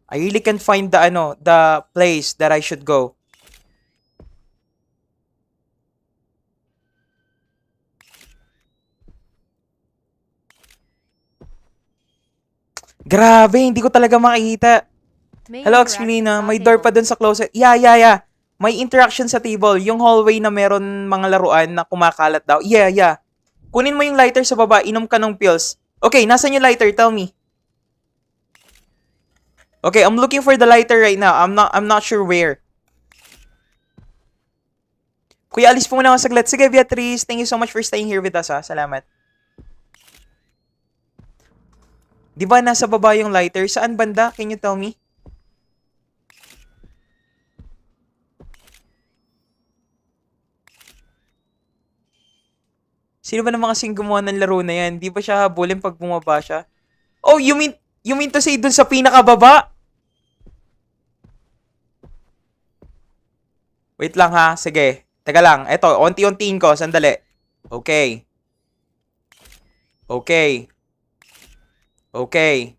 I really can't find the place that I should go. Grabe, hindi ko talaga makikita. Hello, Xmelina. May door pa dun sa closet. Yeah. May interaction sa table. Yung hallway na meron mga laruan na kumakalat daw. Yeah. Kunin mo yung lighter sa baba. Inom ka ng pills. Okay, nasan yung lighter? Tell me. Okay, I'm looking for the lighter right now. I'm not sure where. Kuya, alis po muna ako saglit. Sige, Beatrice. Thank you so much for staying here with us, ha. Salamat. Di ba nasa baba yung lighter? Saan banda? Can you tell me? Sino ba naman kasing gumawa ng laro na yan? Di ba siya habulin pag bumaba siya? Oh, you mean to say dun sa pinakababa? Wait lang ha. Sige. Teka lang. Eto, unti-untiin ko. Sandali. Okay. Okay. Okay.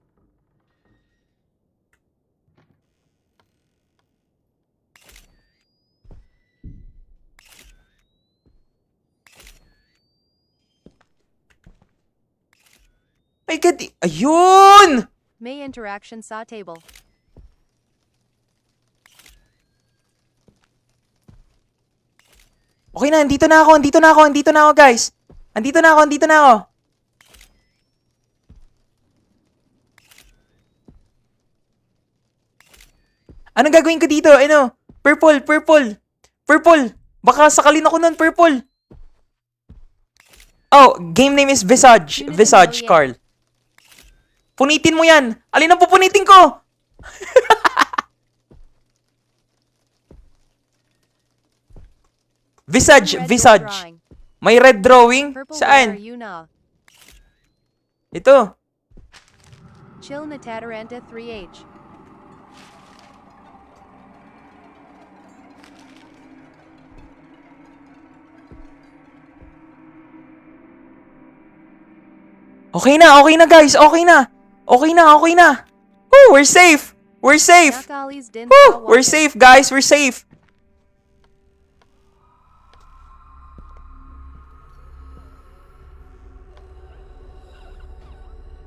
My God. Ayun! May interaction sa table. Okay na, andito na ako, guys. Andito na ako. Anong gagawin ko dito? Ano? Purple. Baka sakalin ako nun, purple. Oh, game name is Visage. Unit Visage, Million. Carl. Punitin mo yan. Alin ang pupunitin ko? Visage. Red drawing. May red drawing? Purple, where Saan? are you now? Ito. Chill na Tataranta 3H. Okay na, guys. Okay na. Woo, we're safe. Nakalis din Woo, sa we're water. safe, guys. We're safe.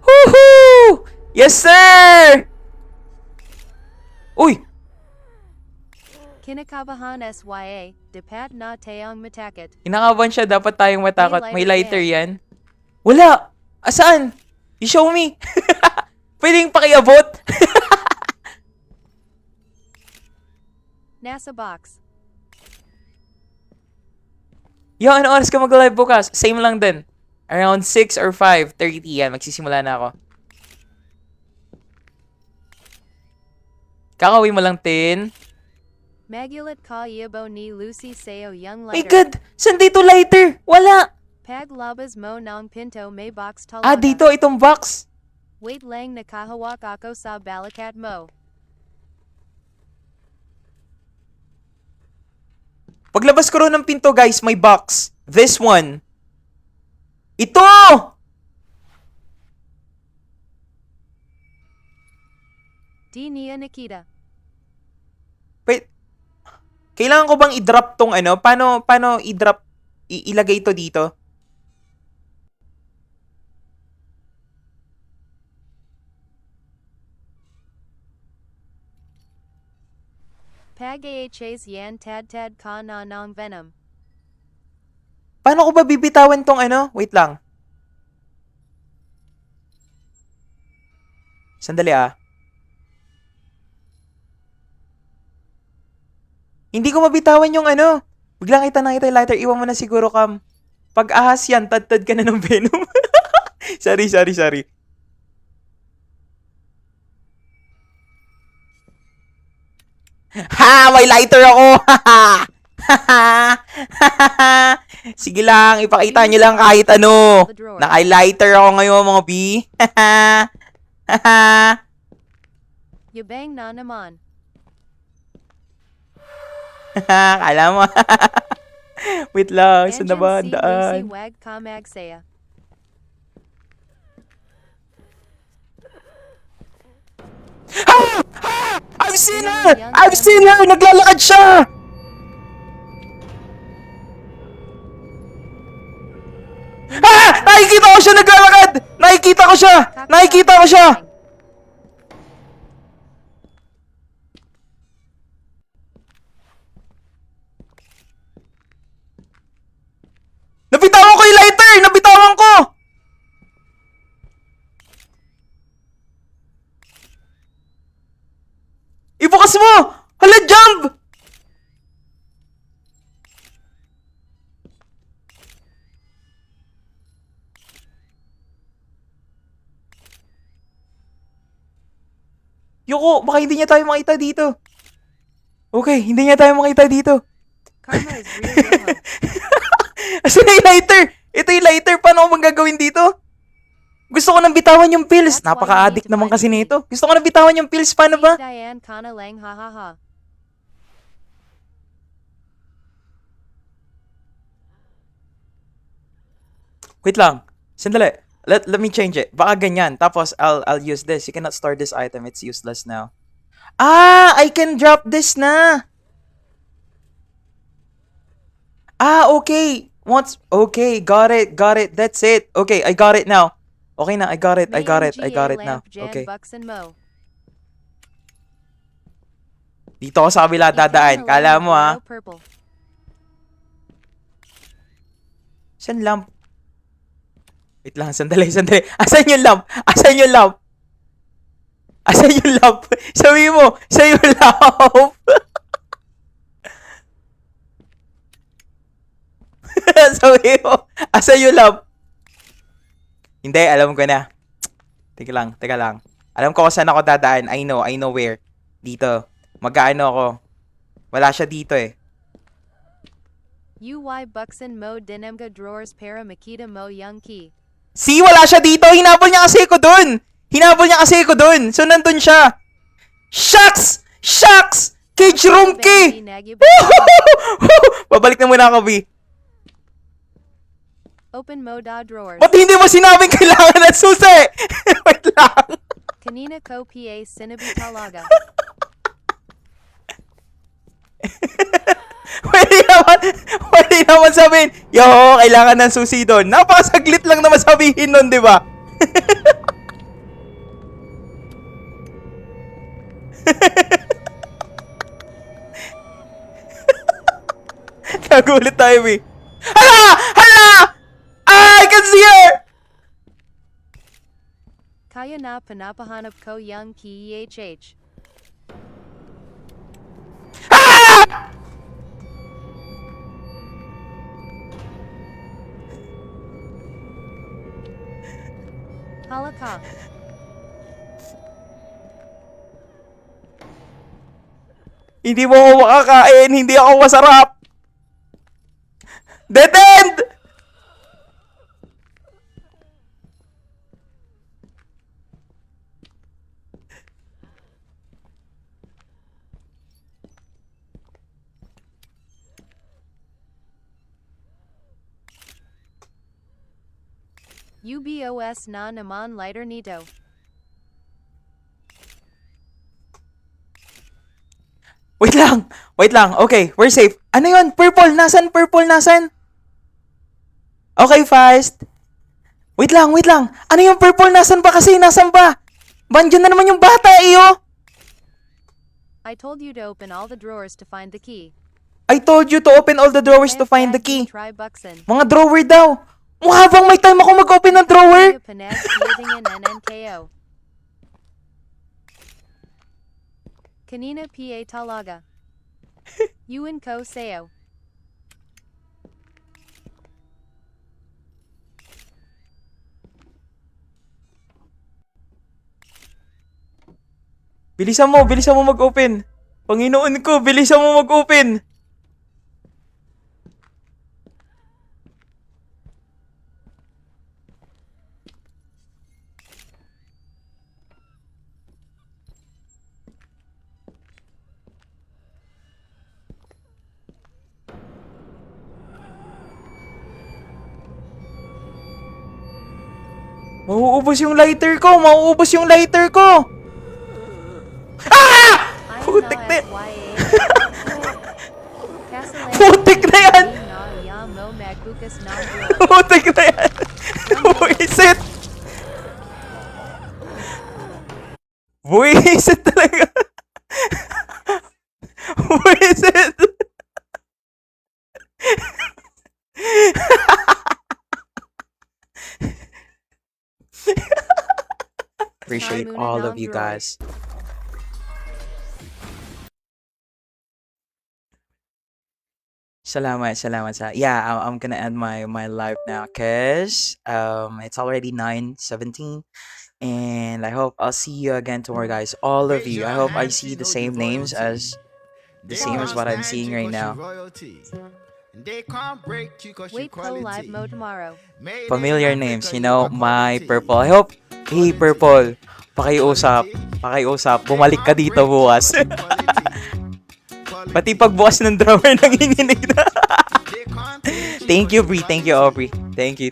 Woohoo! Yes, sir! Uy! Kinakabahan SYA, Depat na tayong matakit. Kinakabahan siya. Dapat tayong matakot. May May lighter lighter yan. Wala! Asaan? You show me. Pwedeng pakiabot? Nasa box. Yo, ano oras ka mag-live bukas? Same lang din. Around 6 or 5:30 yan. Magsisimula na ako. Kakawin mo lang, Tin. Magulat ka yabo ni Lucy Seo Young My Lighter. God! Saan dito lighter? Wala! Paglabas mo ng pinto may box talaga. Ah, dito. Itong box. Wait lang nakahawak ako sa balakat mo. Paglabas ko rin ng pinto, guys, may box. This one. Ito! Di niya nakita. Wait. Kailangan ko bang i-drop tong ano? Paano i-drop? Ilagay ito dito? Pag AHA's yan tad ka na ng venom. Paano ko ba bibitawan tong ano? Wait lang. Sandali ah. Hindi ko mabitawan yung ano. Biglang kita na kita lighter. Iwan mo na siguro, Cam. Pag ahas yan, tad-tad ka na ng venom. sorry. Ha! May lighter ako! Sige lang, ipakita nyo lang kahit ano. Naka-lighter ako ngayon, mga B. Yabang na naman. Kala mo. Wait lang, saan na ba ang Lucy daan? wag kamag saya. I've seen her! I've seen her! Naglalakad siya! Ah! Nakikita ko siya naglalakad! Nakikita ko siya! Nabitawan ko yung lighter! Nabitawan ko! Ibukas mo! Hala, jump! Yoko, baka hindi niya tayo makita dito. Okay, hindi niya tayo makita dito. Karma is real Yoho. Asan na yung lighter? Ito yung lighter. Paano ko magagawin dito? Gusto ko nang bitawan yung pills. That's why you Napaka-addict need to naman find kasi the key. nito. Gusto ko nang bitawan yung pills. Paano ba? Diane Kana Lang ha ha ha. Wait lang. Sandali. Let me change it. Baka ganyan. Tapos I'll use this. You cannot store this item. It's useless now. Ah, I can drop this na. Ah, okay. Okay, got it. That's it. Okay, I got it now. Okay na, I got it now. Lamp, Jan, Okay. Bucks, and Mo. Dito ako sa kabila dadaan. Kala mo ha. Purple. Saan lamp? Wait lang, sandali. Asan yung lamp? Sabi mo, saan yung lamp? Sabi mo, asan yung lamp? Hindi, alam ko na. Teka lang. Alam ko kung saan ako dadaan. I know where. Dito. Mag-aano ako. Wala siya dito eh. UY Bucks and Mo Dinemga Drawers Para Makita Mo Young Key. See, wala siya dito. Hinabol niya kasi ako dun. So, nandun siya. Shucks! Cage room key! Babalik na muna ako, B. Open Mo Da Drawers. Ba't hindi mo sinabing kailangan ng susi? Wait lang. Kanina Ko PA Sinabi Talaga. Pwede naman sabihin, yo, kailangan ng susi doon. Napakasaglit lang naman sabihin nun, di ba? Nagulit tayo, B. Hala! I can see her! Kaya na Panapahanap Ko Young Key EHH. Halaka. Hindi mo ako makakain, hindi ako masarap. Dead end! UBOS na naman lighter nito. Wait lang. Okay, we're safe. Ano yun? Purple. Nasan? Okay, fast. Wait lang. Ano yung purple? Nasan ba? Bandiyan na naman yung bata, iyo. I told you to open all the drawers to find the key. I told you to open all the drawers to find the key. Try Buxen. Mga drawer daw. Habang may time ako mag-open ng drawer. Panag Fielding and NNKO. Kanina PA Talaga. Yuan Ko Seo. Bilisan mo mag-open. Panginoon ko, bilisan mo mag-open. Mauubos yung lighter ko! Ah! Putik na yan! Putik na yan! Buisit! Buisit talaga! Buisit! Appreciate all of you guys. Salamat sa. Yeah, I'm gonna end my live now, cause it's already 9:17. And I hope I'll see you again tomorrow, guys. All of you. I hope I see the same names as what I'm seeing right now. Wait pro live mode tomorrow. Familiar names, you know, my Purple. I hope, hey Purple, pakiusap, bumalik ka dito bukas. Pati pagbukas ng drummer nanginginig na. Thank you, Bree. Thank you, Aubrey. Thank you.